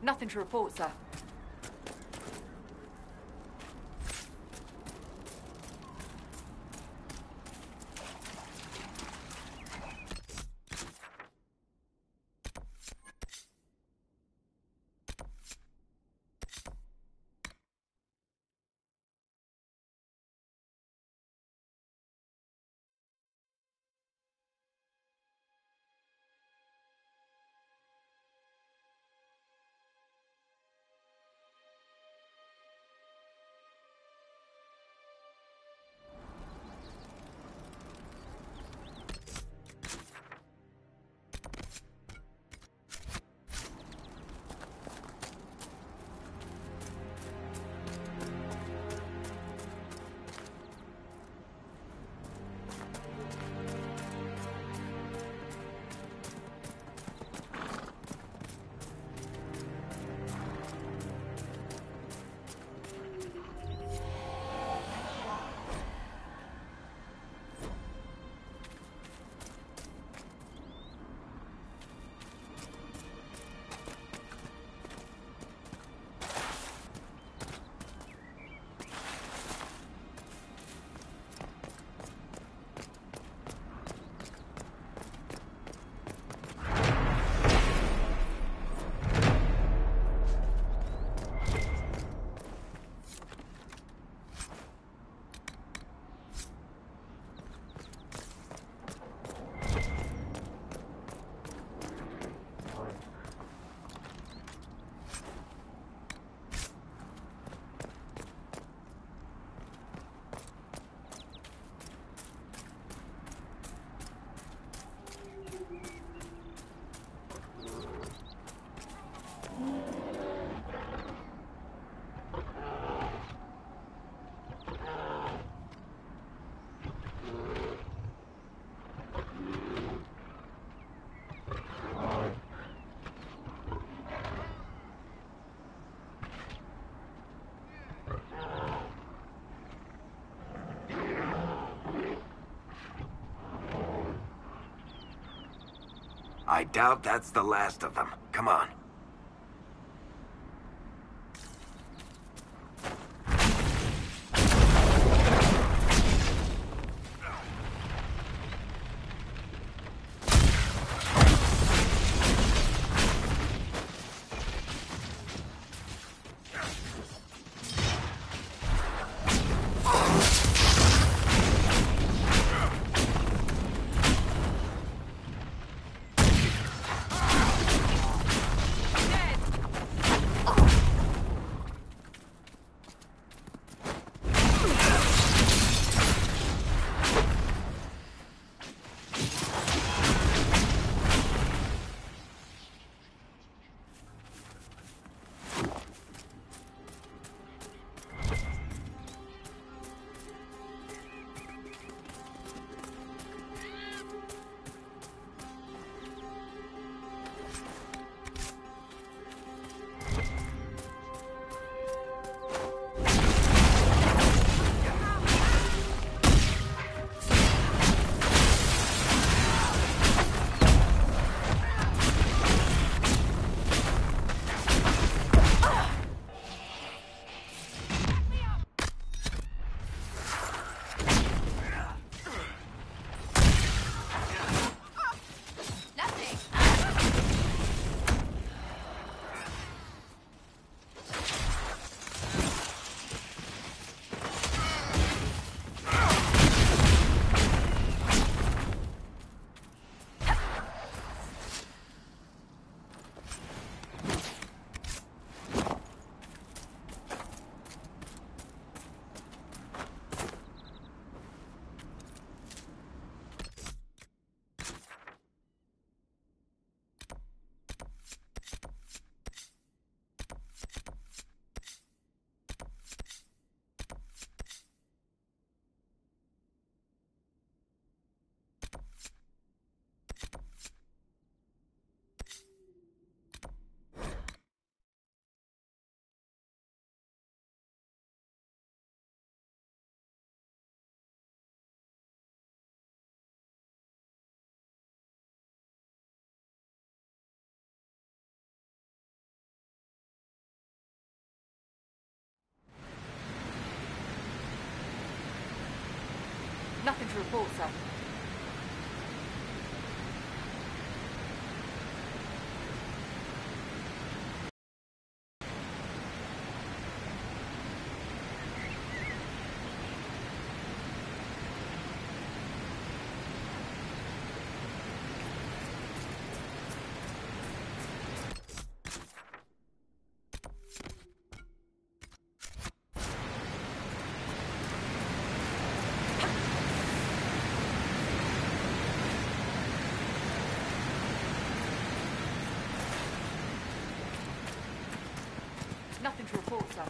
Nothing to report, sir. I doubt that's the last of them. Come on. report, sir. Nothing to report, sir.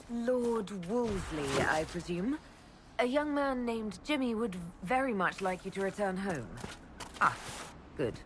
Lord Wolseley, I presume? A young man named Jimmy would very much like you to return home. Ah, good.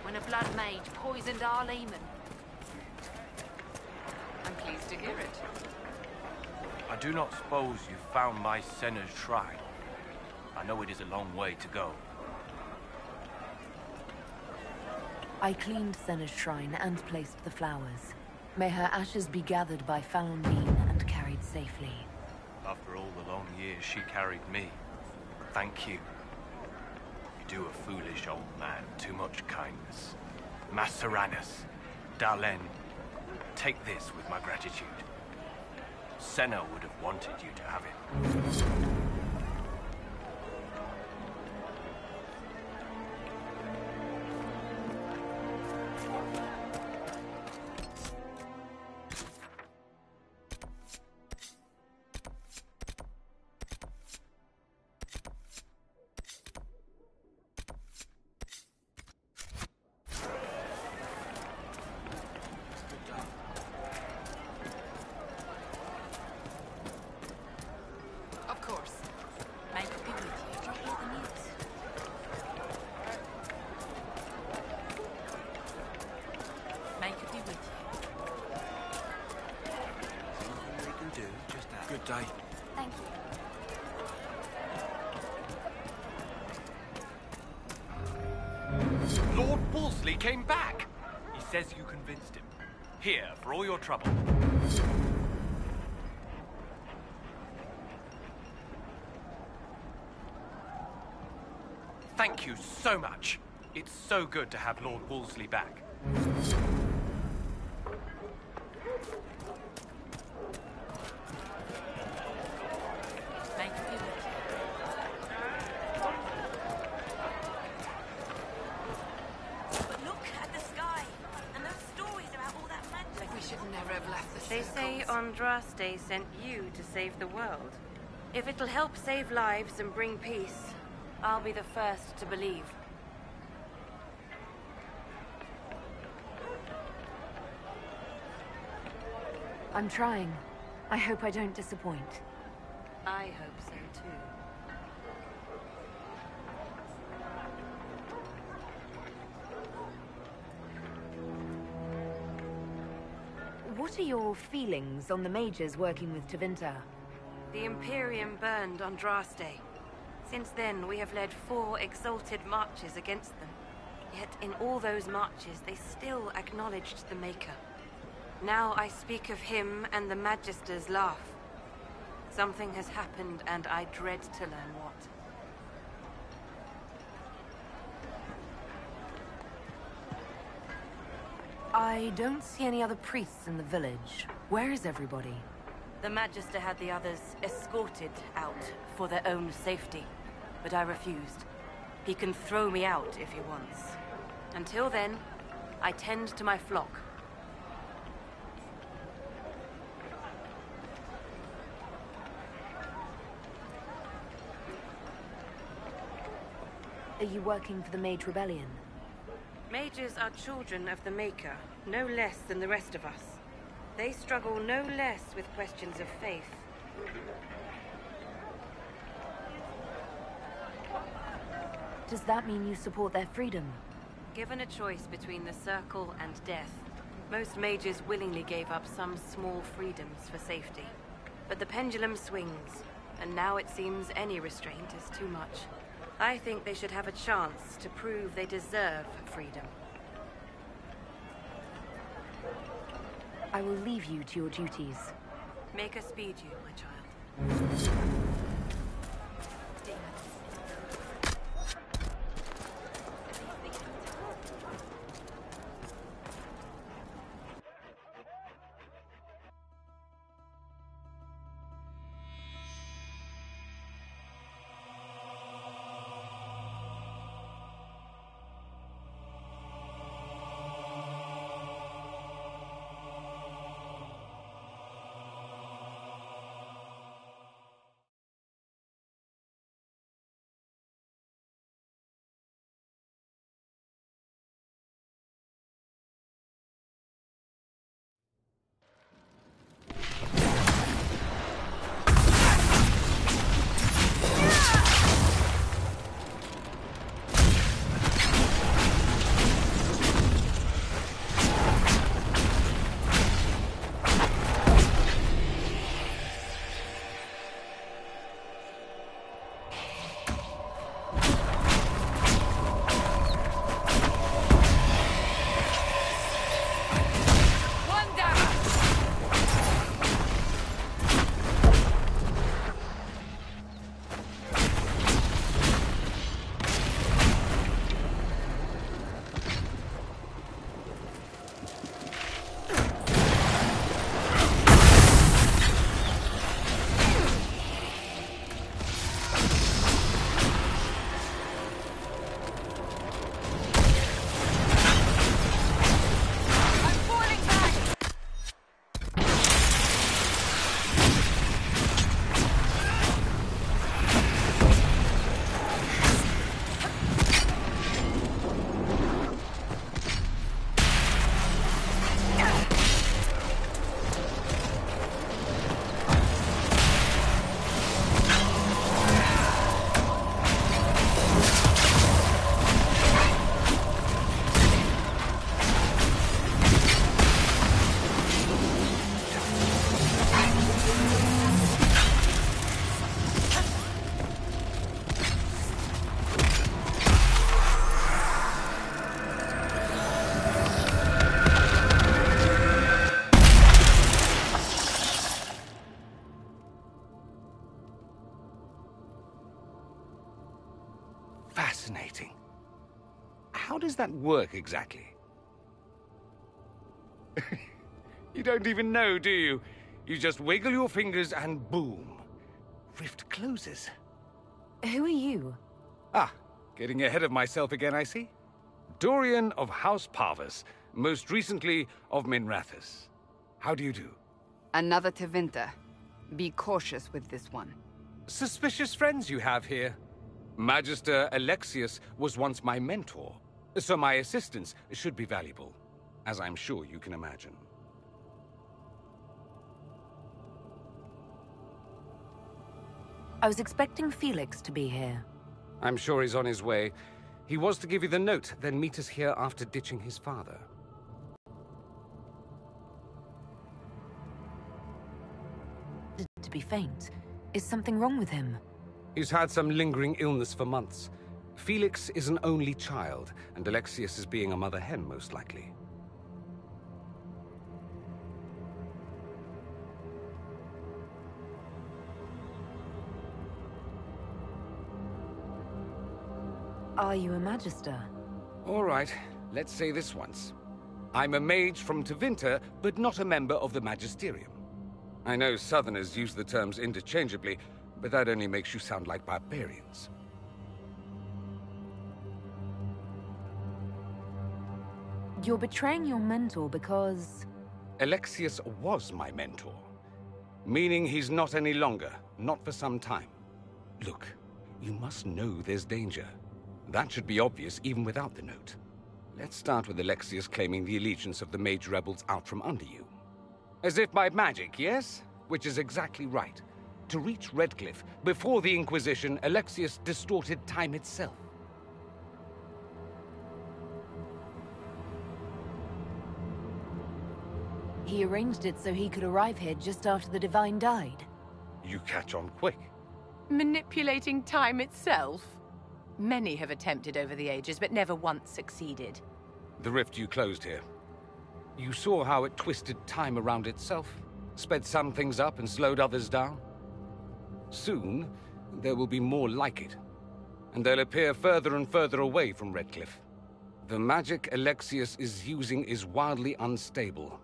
when a blood mage poisoned our leman. I'm pleased to hear it. I do not suppose you found my Senna's shrine. I know it is a long way to go. I cleaned Senna's shrine and placed the flowers. May her ashes be gathered by Falundine and carried safely. After all the long years she carried me, thank you. You do a foolish old man too much kindness. Maceranus, Dalen, take this with my gratitude. Senna would have wanted you to have it. Of course. May it be with you. Did you hear the news? May it be with you. Anything we can do, just that. Good day. Thank you. Lord Wolseley came back! He says you convinced him. Here, for all your trouble. Thank you so much. It's so good to have Lord Wolseley back. May it be with you. But look at the sky, and those stories about all that magic. We should never have left the They say circles. Andraste sent you to save the world. If it'll help save lives and bring peace, I'll be the first to believe. I'm trying. I hope I don't disappoint. I hope so too. What are your feelings on the mages working with Tevinter? The Imperium burned Andraste. Since then, we have led 4 exalted marches against them. Yet in all those marches, they still acknowledged the Maker. Now I speak of him and the Magisters laugh. Something has happened, and I dread to learn what. I don't see any other priests in the village. Where is everybody? The Magister had the others escorted out for their own safety, but I refused. He can throw me out if he wants. Until then, I tend to my flock. Are you working for the Mage Rebellion? Mages are children of the Maker, no less than the rest of us. They struggle no less with questions of faith. Does that mean you support their freedom? Given a choice between the Circle and death, most mages willingly gave up some small freedoms for safety. But the pendulum swings, and now it seems any restraint is too much. I think they should have a chance to prove they deserve freedom. I will leave you to your duties. Make us speed you, my child. does that work exactly? You don't even know, do you? You just wiggle your fingers and boom. Rift closes. Who are you? Ah, getting ahead of myself again, I see. Dorian of House Parvus, most recently of Minrathous. How do you do? Another Tevinter. Be cautious with this one. Suspicious friends you have here. Magister Alexius was once my mentor, so my assistance should be valuable, as I'm sure you can imagine. I was expecting Felix to be here. I'm sure he's on his way. He was to give you the note, then meet us here after ditching his father. To be faint. Is something wrong with him? He's had some lingering illness for months. Felix is an only child, and Alexius is being a mother hen, most likely. Are you a Magister? All right, let's say this once. I'm a mage from Tevinter, but not a member of the Magisterium. I know Southerners use the terms interchangeably, but that only makes you sound like barbarians. You're betraying your mentor because... Alexius was my mentor. Meaning he's not any longer, not for some time. Look, you must know there's danger. That should be obvious even without the note. Let's start with Alexius claiming the allegiance of the mage rebels out from under you. As if by magic, yes? Which is exactly right. To reach Redcliffe, before the Inquisition, Alexius distorted time itself. He arranged it so he could arrive here just after the Divine died. You catch on quick. Manipulating time itself? Many have attempted over the ages, but never once succeeded. The rift you closed here. You saw how it twisted time around itself, sped some things up and slowed others down. Soon, there will be more like it, and they'll appear further and further away from Redcliffe. The magic Alexius is using is wildly unstable,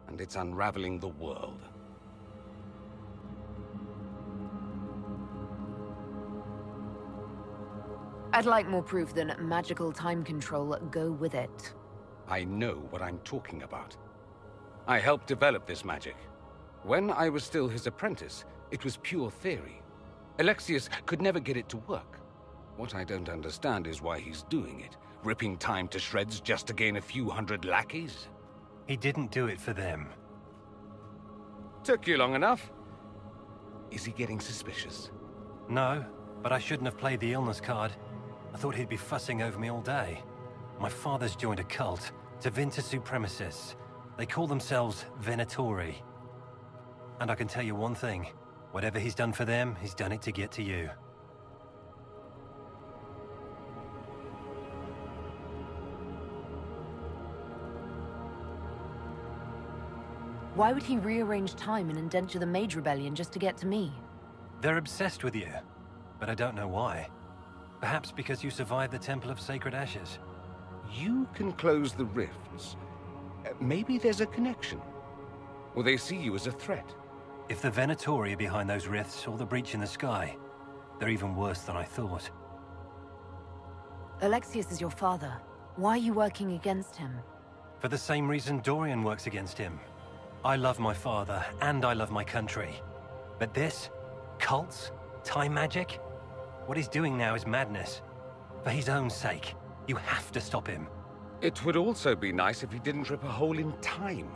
and it's unraveling the world. I'd like more proof than magical time control go with it. I know what I'm talking about. I helped develop this magic. When I was still his apprentice, it was pure theory. Alexius could never get it to work. What I don't understand is why he's doing it, ripping time to shreds just to gain a few hundred lackeys. He didn't do it for them. Took you long enough. Is he getting suspicious? No, but I shouldn't have played the illness card. I thought he'd be fussing over me all day. My father's joined a cult, Tevinter Supremacists. They call themselves Venatori. And I can tell you one thing. Whatever he's done for them, he's done it to get to you. Why would he rearrange time and indenture the Mage Rebellion just to get to me? They're obsessed with you, but I don't know why. Perhaps because you survived the Temple of Sacred Ashes. You can close the rifts. Maybe there's a connection. Or they see you as a threat. If the Venatori are behind those rifts or the breach in the sky, they're even worse than I thought. Alexius is your father. Why are you working against him? For the same reason Dorian works against him. I love my father, and I love my country. But this? Cults? Time magic? What he's doing now is madness. For his own sake, you have to stop him. It would also be nice if he didn't rip a hole in time.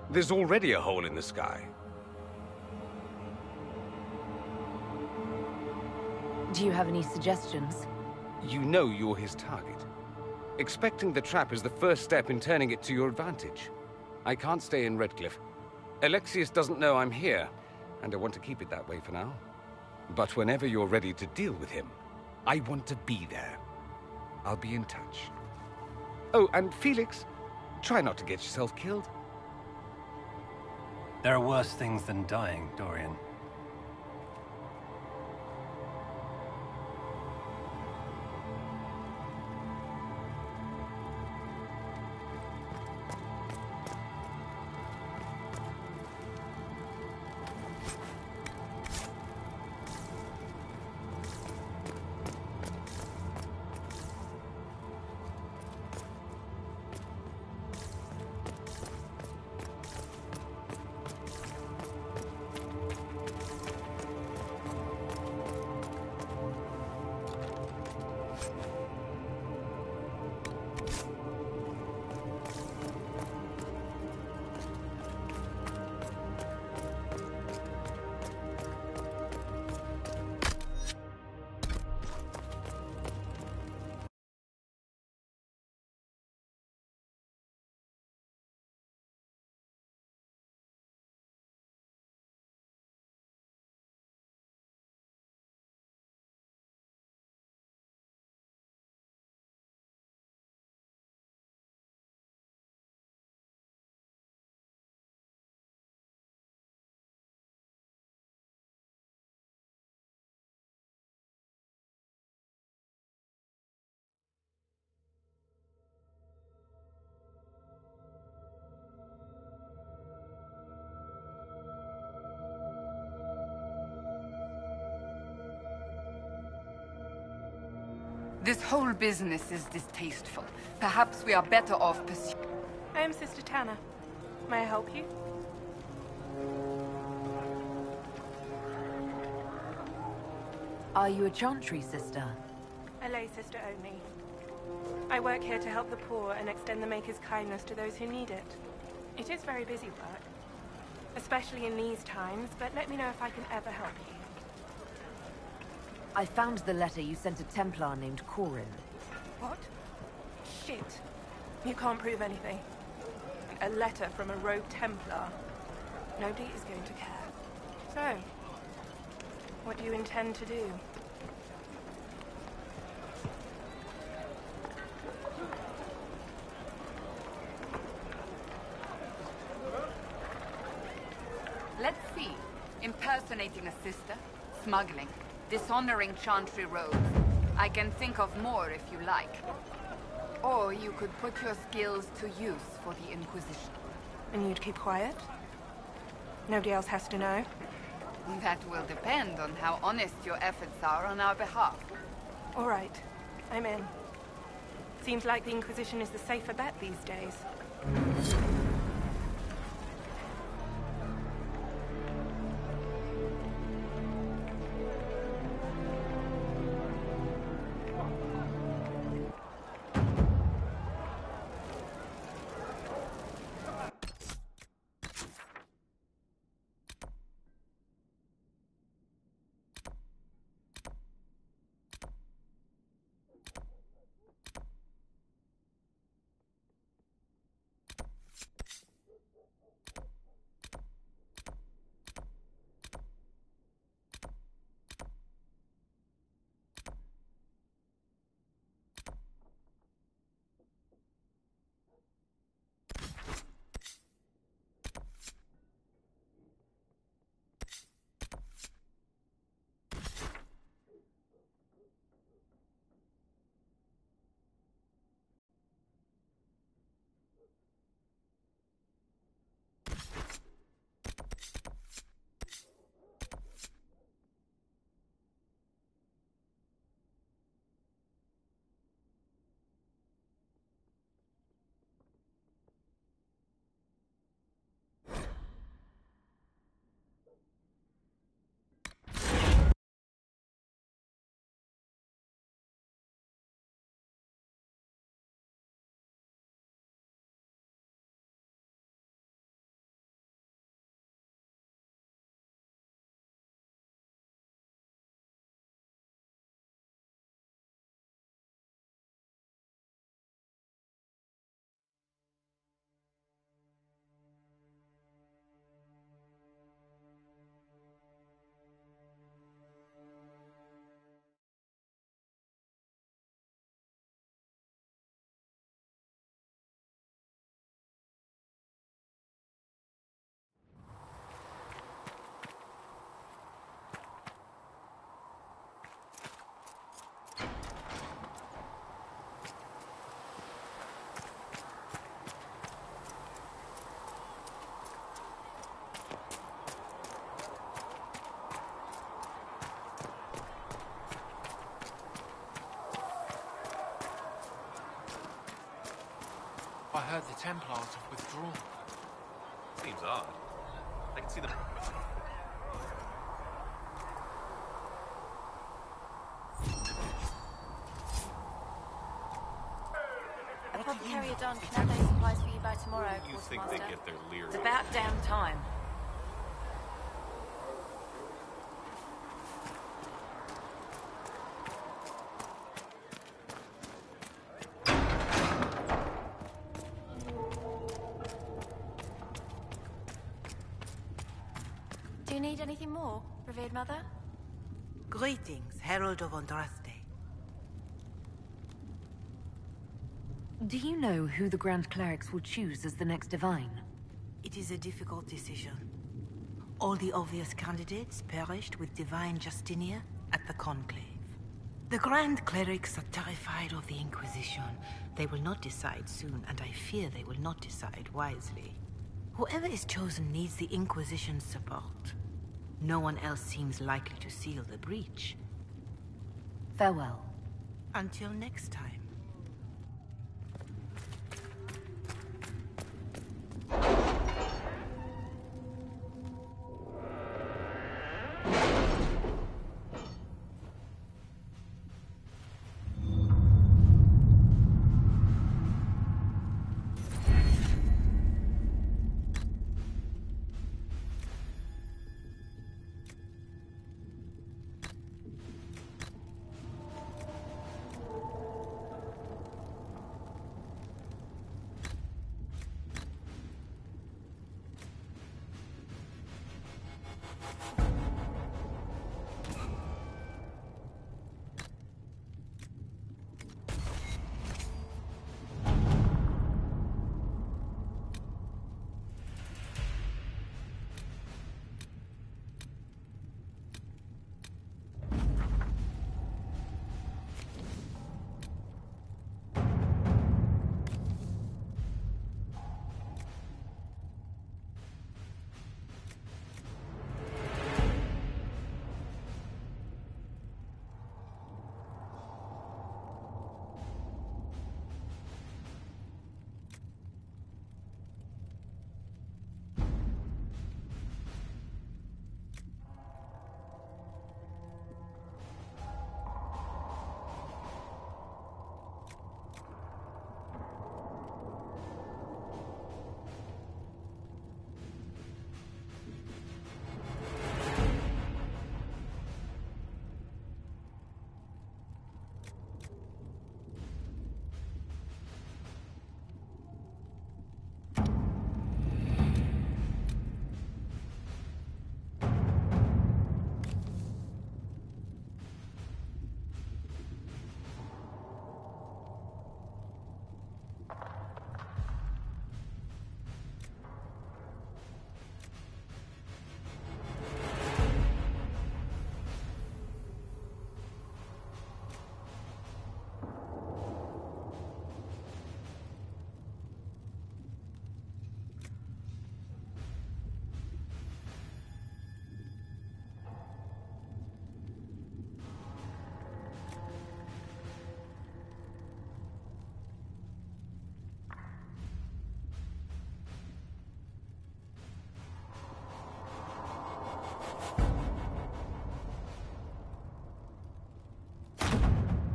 There's already a hole in the sky. Do you have any suggestions? You know you're his target. Expecting the trap is the first step in turning it to your advantage. I can't stay in Redcliffe. Alexius doesn't know I'm here, and I want to keep it that way for now. But whenever you're ready to deal with him, I want to be there. I'll be in touch. Oh, and Felix, try not to get yourself killed. There are worse things than dying, Dorian. This whole business is distasteful. Perhaps we are better off pursuing... I am Sister Tanner. May I help you? Are you a Chantry sister? A lay sister only. I work here to help the poor and extend the Maker's kindness to those who need it. It is very busy work, especially in these times, but let me know if I can ever help you. I found the letter you sent a Templar named Corin. What? Shit. You can't prove anything. A letter from a rogue Templar. Nobody is going to care. So, what do you intend to do? Let's see. Impersonating a sister, smuggling, dishonoring Chantry robes. I can think of more if you like. Or you could put your skills to use for the Inquisition. And you'd keep quiet? Nobody else has to know? That will depend on how honest your efforts are on our behalf. All right. I'm in. Seems like the Inquisition is the safer bet these days. I heard the Templars have withdrawn. Seems odd. I can see them. I'll probably carry a done. Can have those supplies for you by tomorrow. You think they get their leer? It's about damn time. Do you need anything more, revered mother? Greetings, Herald of Andraste. Do you know who the Grand Clerics will choose as the next Divine? It is a difficult decision. All the obvious candidates perished with Divine Justinia at the Conclave. The Grand Clerics are terrified of the Inquisition. They will not decide soon, and I fear they will not decide wisely. Whoever is chosen needs the Inquisition's support. No one else seems likely to seal the breach. Farewell. Until next time.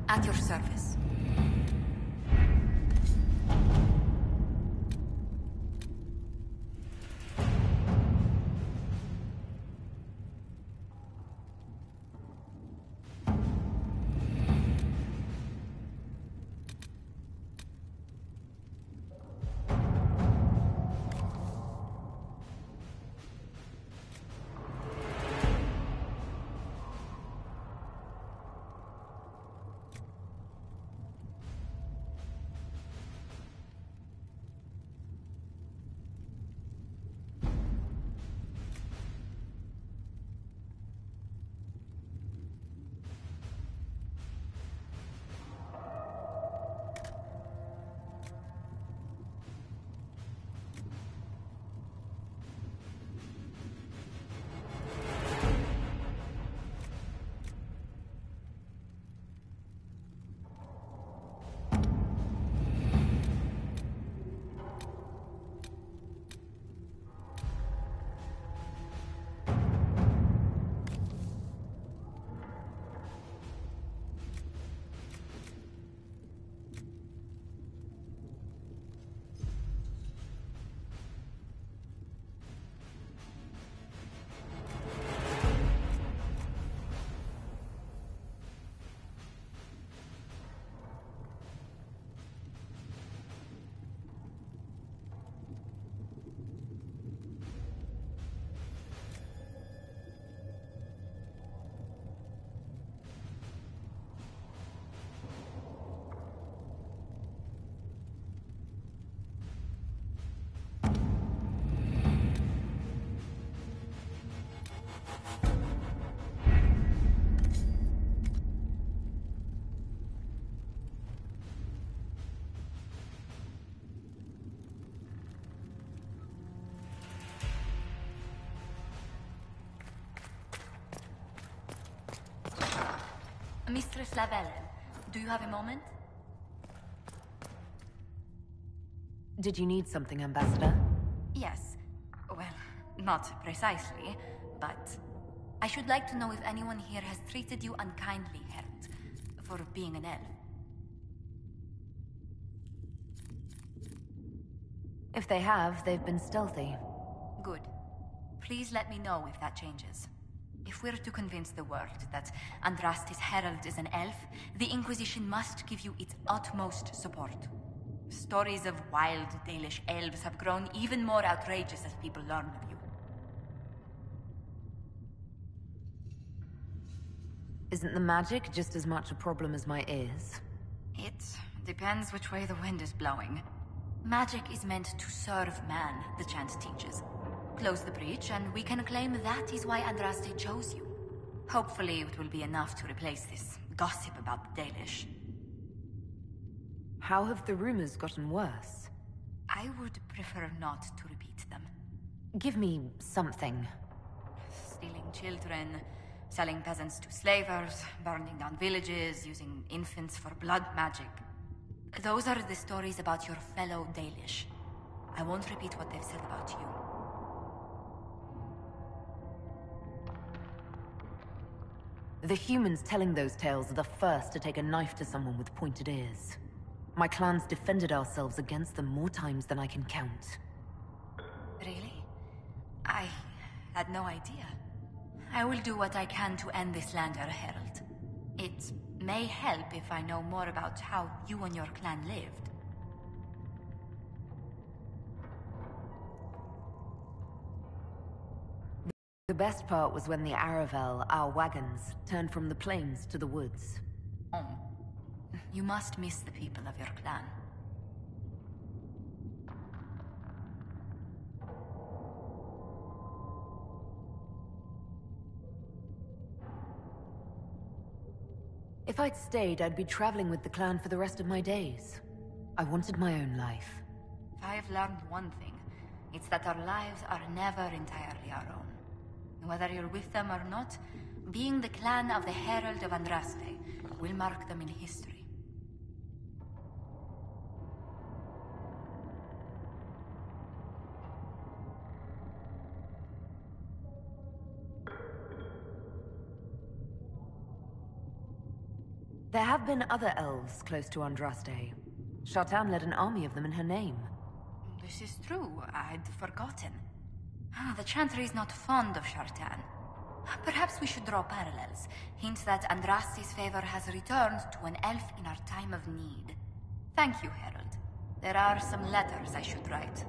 At your service. Mistress Lavelle, Do you have a moment? Did you need something, Ambassador? Yes. Well, not precisely, but I should like to know if anyone here has treated you unkindly, Herald, for being an elf. If they have, they've been stealthy. Good. Please let me know if that changes. If we're to convince the world that Andraste's Herald is an elf, the Inquisition must give you its utmost support. Stories of wild Dalish elves have grown even more outrageous as people learn of you. Isn't the magic just as much a problem as my ears? It depends which way the wind is blowing. Magic is meant to serve man, the chant teaches. Close the breach, and we can claim that is why Andraste chose you. Hopefully it will be enough to replace this gossip about the Dalish. How have the rumors gotten worse? I would prefer not to repeat them. Give me something. Stealing children, selling peasants to slavers, burning down villages, using infants for blood magic. Those are the stories about your fellow Dalish. I won't repeat what they've said about you. The humans telling those tales are the first to take a knife to someone with pointed ears. My clans defended ourselves against them more times than I can count. Really? I had no idea. I will do what I can to end this slander, Herald. It may help if I know more about how you and your clan lived. The best part was when the Aravel, our wagons, turned from the plains to the woods. Oh. You must miss the people of your clan. If I'd stayed, I'd be traveling with the clan for the rest of my days. I wanted my own life. If I've learned one thing, it's that our lives are never entirely our own. Whether you're with them or not, being the clan of the Herald of Andraste will mark them in history. There have been other elves close to Andraste. Shartan led an army of them in her name. This is true. I'd forgotten. The Chantry is not fond of Shartan. Perhaps we should draw parallels. Hint that Andraste's favor has returned to an elf in our time of need. Thank you, Herald. There are some letters I should write.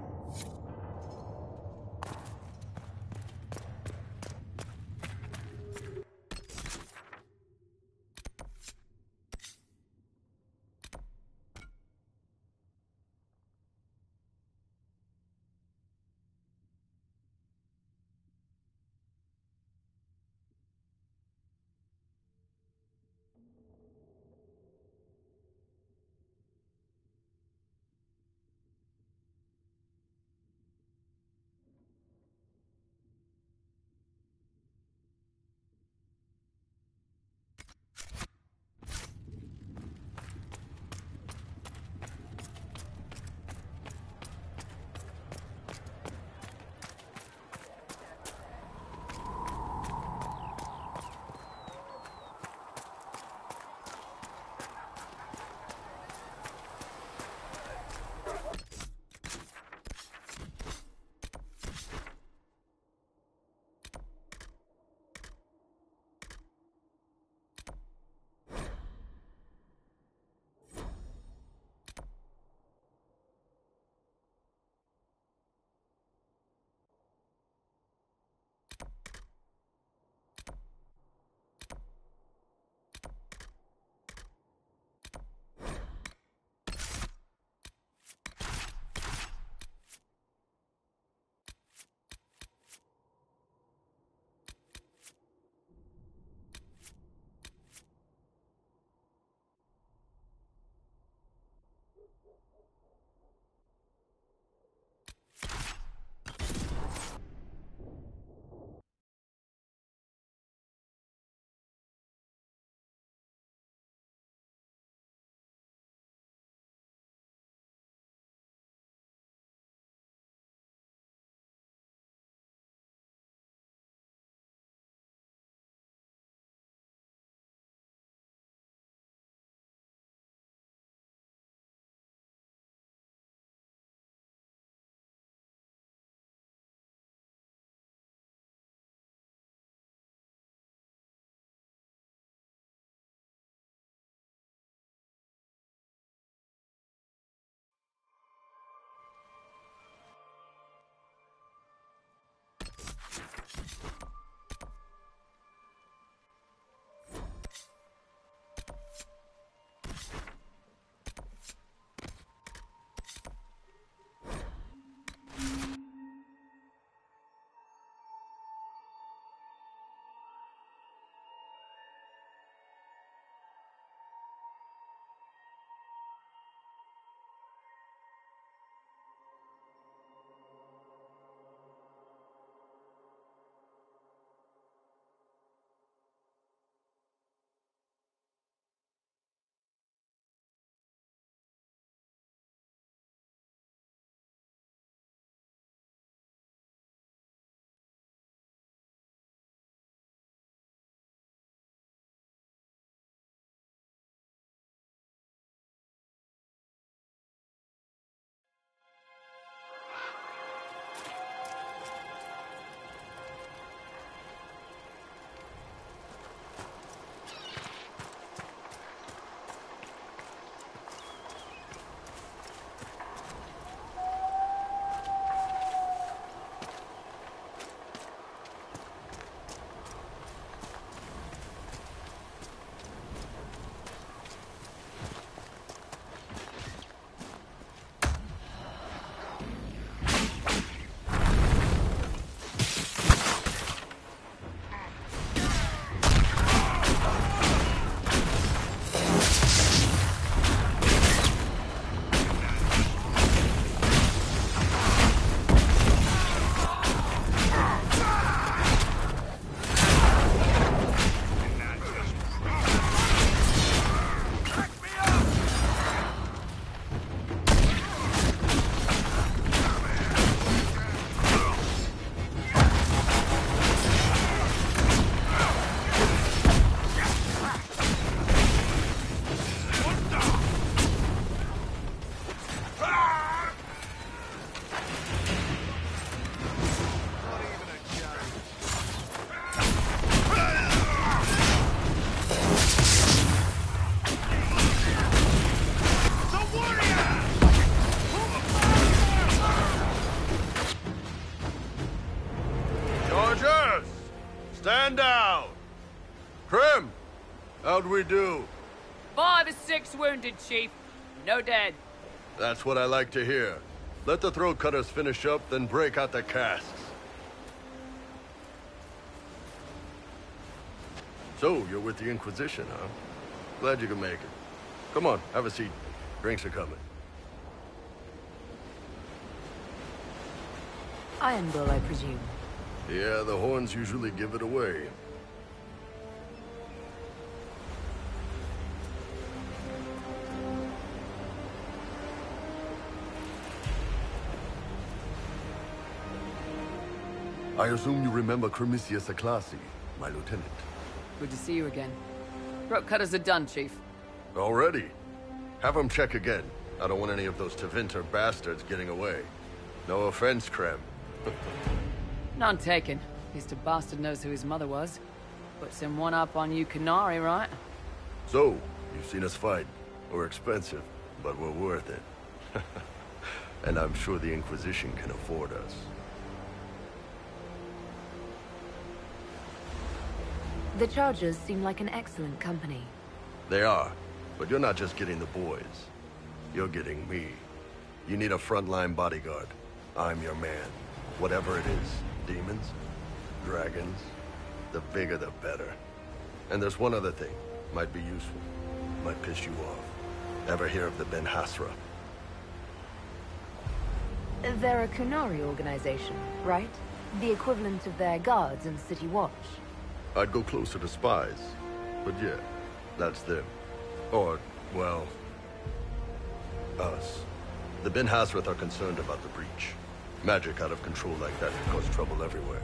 Stand down! Krim! How'd we do? 5 or 6 wounded, Chief. No dead. That's what I like to hear. Let the throat cutters finish up, then break out the casks. So, you're with the Inquisition, huh? Glad you could make it. Come on, have a seat. Drinks are coming. Iron Bull, I presume. Yeah, the horns usually give it away. I assume you remember Cremisius Aclassi, my lieutenant. Good to see you again. Throat cutters are done, Chief. Already? Have him check again. I don't want any of those Tevinter bastards getting away. No offense, Krem. None taken. At least a bastard knows who his mother was. Puts him one up on you Canary, right? So, you've seen us fight. We're expensive, but we're worth it. And I'm sure the Inquisition can afford us. The Chargers seem like an excellent company. They are, but you're not just getting the boys. You're getting me. You need a frontline bodyguard. I'm your man. Whatever it is. Demons? Dragons? The bigger the better. And there's one other thing. Might be useful. Might piss you off. Ever hear of the Ben Hasra? They're a Kunari organization, right? The equivalent of their guards in City Watch. I'd go closer to spies. But yeah, that's them. Or, well, us. The Ben Hasrath are concerned about the breach. Magic out of control like that can cause trouble everywhere.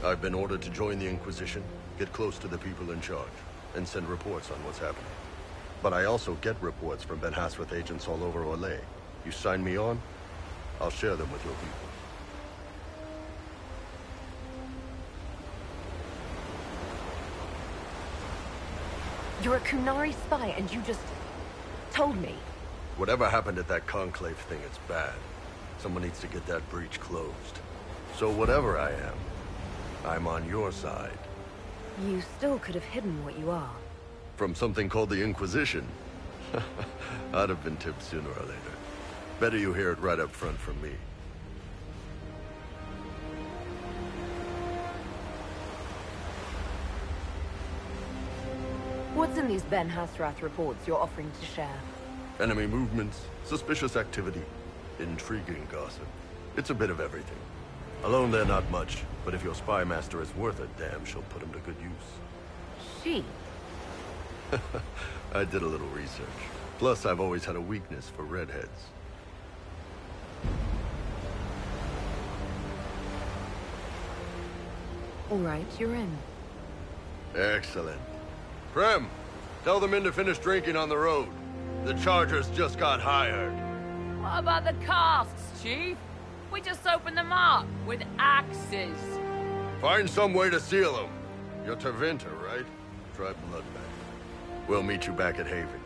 I've been ordered to join the Inquisition, get close to the people in charge, and send reports on what's happening. But I also get reports from Ben Hasrath agents all over Orlais. You sign me on, I'll share them with your people. You're a Kunari spy and you just told me. Whatever happened at that conclave thing, it's bad. Someone needs to get that breach closed. So whatever I am, I'm on your side. You still could have hidden what you are. From something called the Inquisition? I'd have been tipped sooner or later. Better you hear it right up front from me. What's in these Ben Hasrath reports you're offering to share? Enemy movements, suspicious activity, intriguing gossip. It's a bit of everything. Alone they're not much, but if your spy master is worth a damn, she'll put him to good use. She? I did a little research. Plus, I've always had a weakness for redheads. All right, you're in. Excellent. Krem, tell the men to finish drinking on the road. The Chargers just got hired. What about the casks, Chief? We just opened them up with axes. Find some way to seal them. You're Tevinter, right? Try Bloodbath. We'll meet you back at Haven.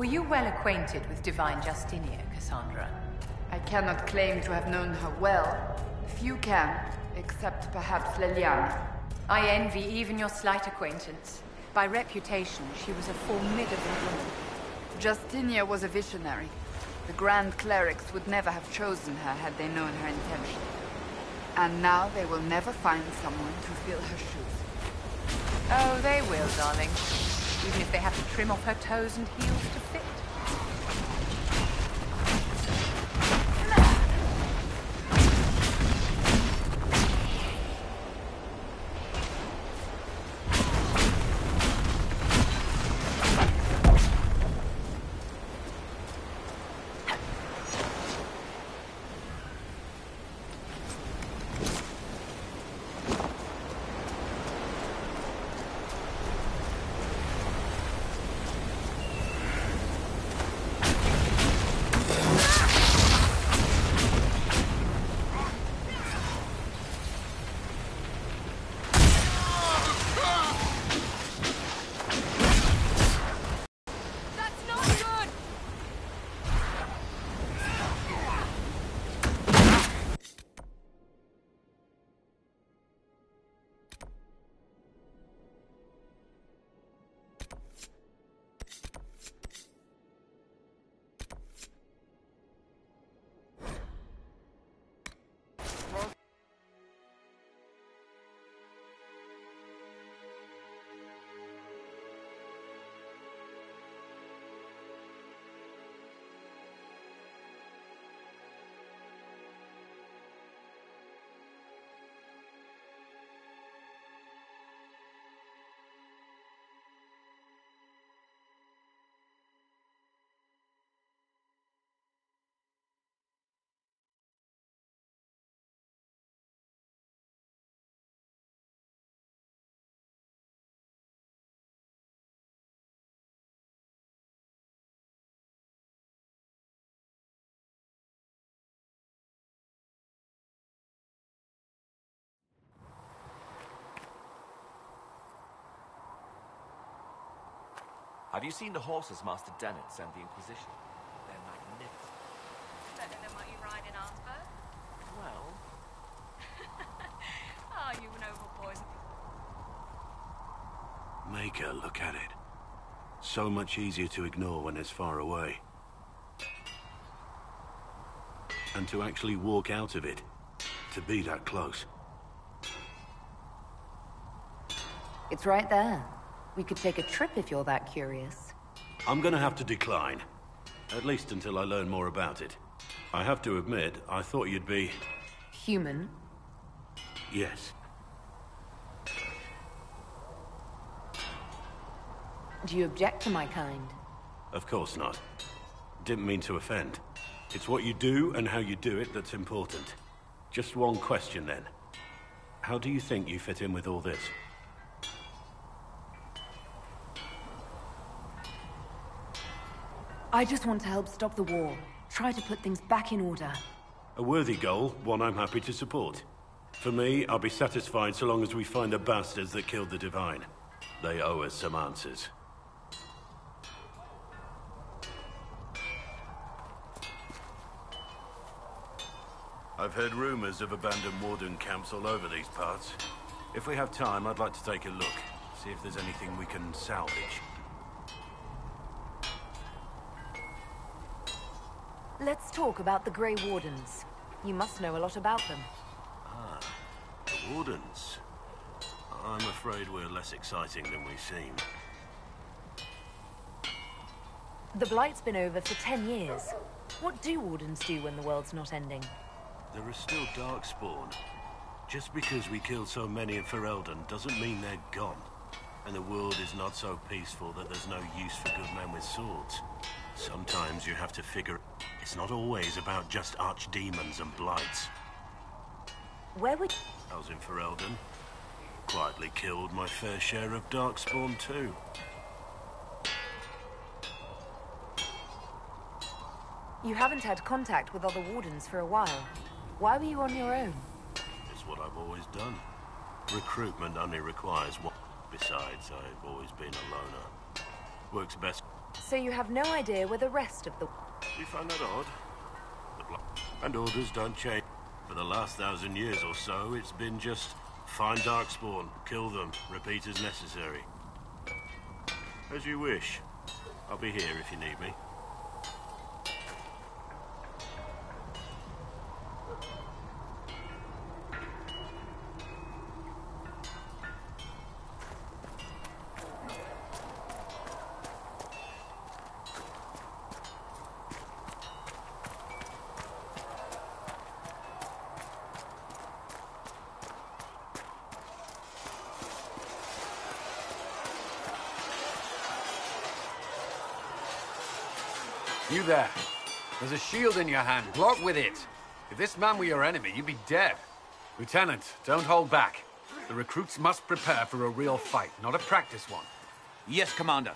you well acquainted with Divine Justinia, Cassandra? I cannot claim to have known her well. Few can, except perhaps Leliana. I envy even your slight acquaintance. By reputation, she was a formidable woman. Justinia was a visionary. The Grand Clerics would never have chosen her had they known her intention. And now they will never find someone to fill her shoes. Oh, they will, darling. Even if they have to trim off her toes and heels to fit. Have you seen the horses Master Dennett sent the Inquisition? They're magnificent. Better than what you ride in Arnsburg? Well... Oh, you noble boys. Make her look at it. So much easier to ignore when it's far away. And to actually walk out of it. To be that close. It's right there. We could take a trip if you're that curious. I'm gonna have to decline. At least until I learn more about it. I have to admit, I thought you'd be... Human? Yes. Do you object to my kind? Of course not. Didn't mean to offend. It's what you do and how you do it that's important. Just one question then. How do you think you fit in with all this? I just want to help stop the war. Try to put things back in order. A worthy goal, one I'm happy to support. For me, I'll be satisfied so long as we find the bastards that killed the Divine. They owe us some answers. I've heard rumors of abandoned warden camps all over these parts. If we have time, I'd like to take a look. See if there's anything we can salvage. Let's talk about the Grey Wardens. You must know a lot about them. Ah, the Wardens. I'm afraid we're less exciting than we seem. The Blight's been over for 10 years. What do Wardens do when the world's not ending? There are still Darkspawn. Just because we killed so many in Ferelden doesn't mean they're gone. And the world is not so peaceful that there's no use for good men with swords. Sometimes you have to figure it's not always about just archdemons and blights. Where would... I was in Ferelden. Quietly killed my fair share of Darkspawn too. You haven't had contact with other Wardens for a while. Why were you on your own? It's what I've always done. Recruitment only requires one. Besides, I've always been a loner. Works best. So you have no idea where the rest of the... You find that odd? And orders don't change. For the last 1,000 years or so, it's been just find Darkspawn, kill them, repeat as necessary. As you wish. I'll be here if you need me. You there. There's a shield in your hand. Block with it. If this man were your enemy, you'd be dead. Lieutenant, don't hold back. The recruits must prepare for a real fight, not a practice one. Yes, Commander.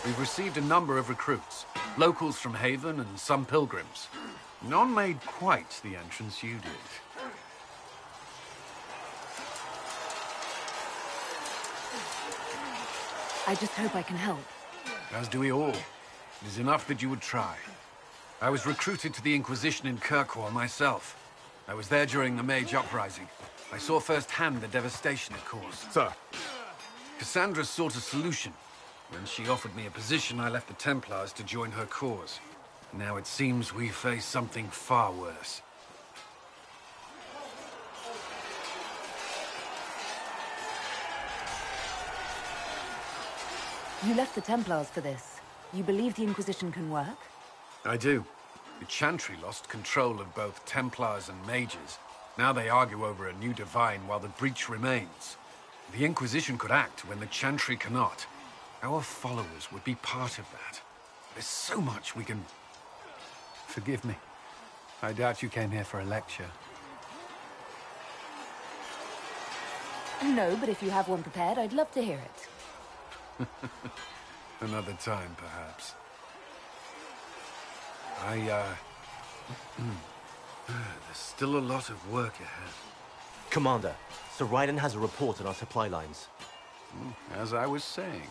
We've received a number of recruits. Locals from Haven and some pilgrims. None made quite the entrance you did. I just hope I can help. As do we all. It is enough that you would try. I was recruited to the Inquisition in Kirkwall myself. I was there during the Mage Uprising. I saw firsthand the devastation it caused. Sir. Cassandra sought a solution. When she offered me a position, I left the Templars to join her cause. Now it seems we face something far worse. You left the Templars for this. You believe the Inquisition can work? I do. The Chantry lost control of both Templars and Mages. Now they argue over a new divine while the breach remains. The Inquisition could act when the Chantry cannot. Our followers would be part of that. There's so much we can... Forgive me. I doubt you came here for a lecture. No, but if you have one prepared, I'd love to hear it. Another time, perhaps. There's still a lot of work ahead. Commander, Sir Raiden has a report on our supply lines. As I was saying.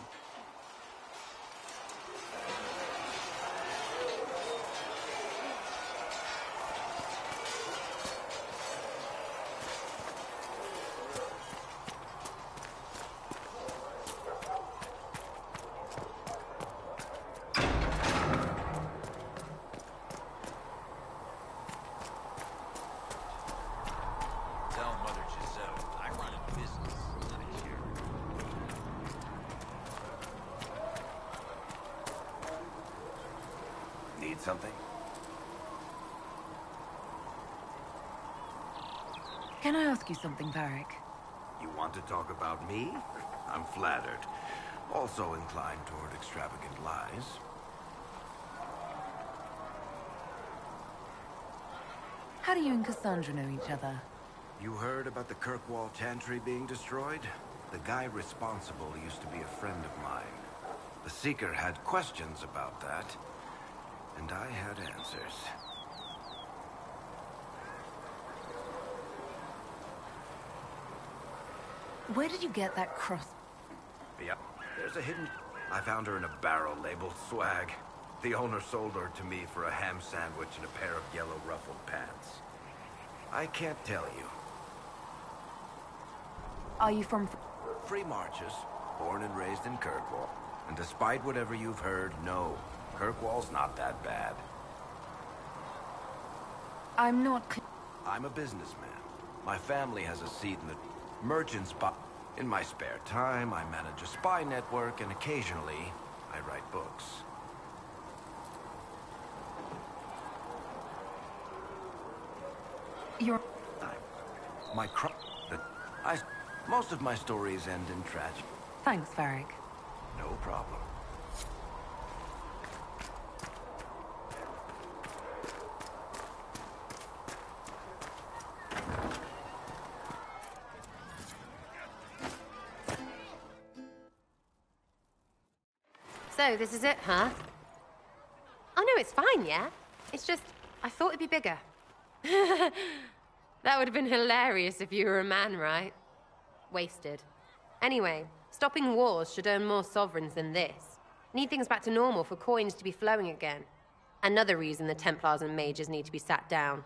Something? Can I ask you something, Varric? You want to talk about me? I'm flattered. Also inclined toward extravagant lies. How do you and Cassandra know each other? You heard about the Kirkwall Chantry being destroyed? The guy responsible used to be a friend of mine. The Seeker had questions about that. And I had answers. Where did you get that cross? Yep, there's a hidden... I found her in a barrel labeled swag. The owner sold her to me for a ham sandwich and a pair of yellow ruffled pants. I can't tell you. Are you from... Free Marches, born and raised in Kirkwall. And despite whatever you've heard, no. Kirkwall's not that bad. I'm not... I'm a businessman. My family has a seat in the merchant's bar. In my spare time, I manage a spy network, and occasionally, I write books. You're... Most of my stories end in tragedy. Thanks, Varric. No problem. So, this is it, huh? Oh, no, it's fine, yeah? It's just, I thought it'd be bigger. That would have been hilarious if you were a man, right? Wasted. Anyway, Stopping wars should earn more sovereigns than this. Need things back to normal for coins to be flowing again. Another reason the Templars and mages need to be sat down.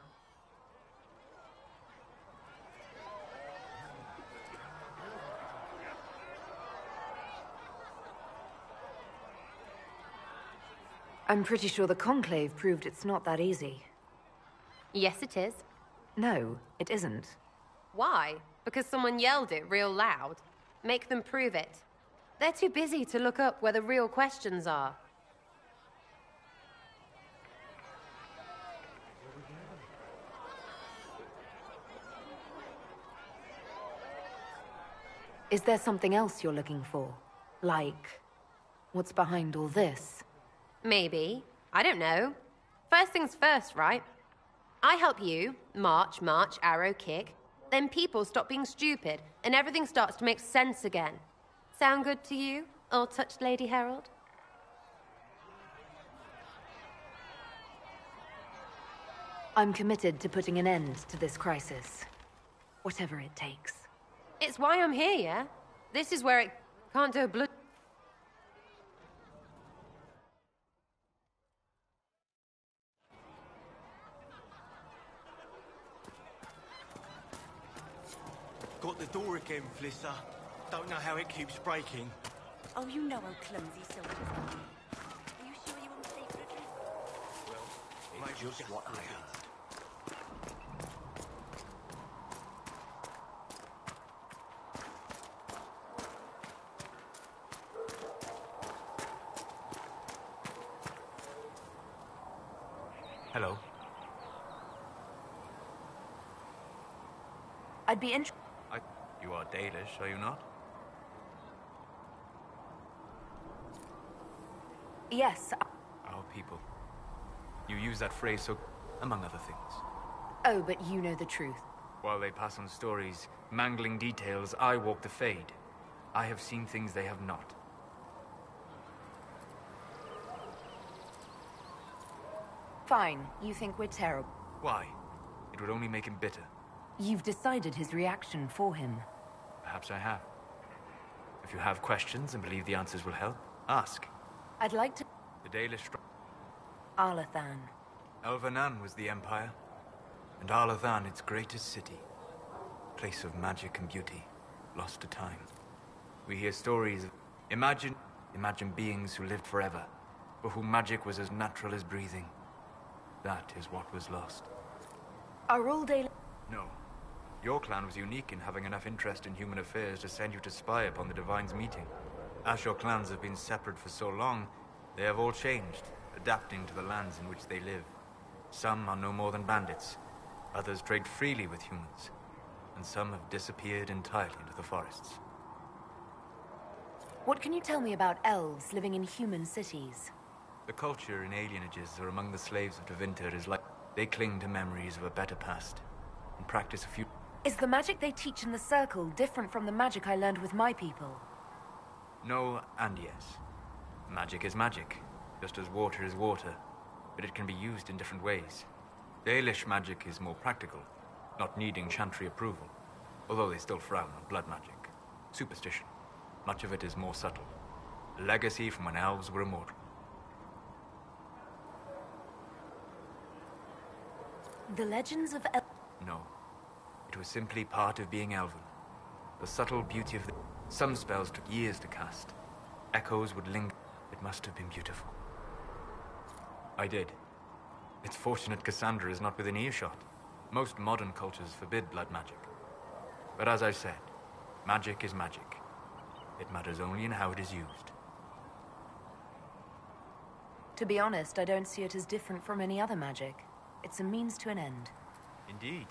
I'm pretty sure the Conclave proved it's not that easy. Yes, it is. No, it isn't. Why? Because someone yelled it real loud? Make them prove it. They're too busy to look up where the real questions are. Is there something else you're looking for? Like, what's behind all this? Maybe. I don't know. First things first, right? I help you, march, arrow, kick. Then people stop being stupid, and everything starts to make sense again. Sound good to you, old-touched Lady Herald? I'm committed to putting an end to this crisis. Whatever it takes. It's why I'm here, yeah? This is where it can't do a blood... Got the door again, Flisser. Don't know how it keeps breaking. Oh, you know how clumsy soldiers can be. Are you sure you won't stay for a drink? Well, it's just what I heard. Hello. I'd be interested. You are Dalish, are you not? Yes. Our people. You use that phrase so... among other things. Oh, but you know the truth. While they pass on stories, mangling details, I walk the Fade. I have seen things they have not. Fine. You think we're terrible. Why? It would only make him bitter. You've decided his reaction for him. Perhaps I have. If you have questions and believe the answers will help, ask. I'd like to... The Dalish... Arlathan. Elvanan was the Empire, and Arlathan its greatest city. Place of magic and beauty, lost to time. We hear stories of... Imagine beings who lived forever, for whom magic was as natural as breathing. That is what was lost. Are all Dalish... No. Your clan was unique in having enough interest in human affairs to send you to spy upon the Divine's meeting. As your clans have been separate for so long, they have all changed, adapting to the lands in which they live. Some are no more than bandits, others trade freely with humans, and some have disappeared entirely into the forests. What can you tell me about elves living in human cities? The culture in alienages or among the slaves of Tevinter is like... They cling to memories of a better past, and practice a few... Is the magic they teach in the Circle different from the magic I learned with my people? No and yes. Magic is magic, just as water is water, but it can be used in different ways. Dalish magic is more practical, not needing chantry approval, although they still frown on blood magic. Superstition. Much of it is more subtle. A legacy from when elves were immortal. The legends of No. It was simply part of being elven. The subtle beauty of the... Some spells took years to cast. Echoes would linger. It must have been beautiful. I did. It's fortunate Cassandra is not within earshot. Most modern cultures forbid blood magic. But as I said, magic is magic. It matters only in how it is used. To be honest, I don't see it as different from any other magic. It's a means to an end. Indeed.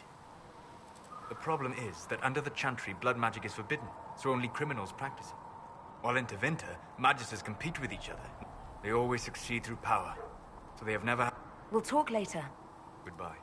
The problem is that under the Chantry, blood magic is forbidden, so only criminals practice it. While in Tevinter, magisters compete with each other. They always succeed through power, so they have never... We'll talk later. Goodbye.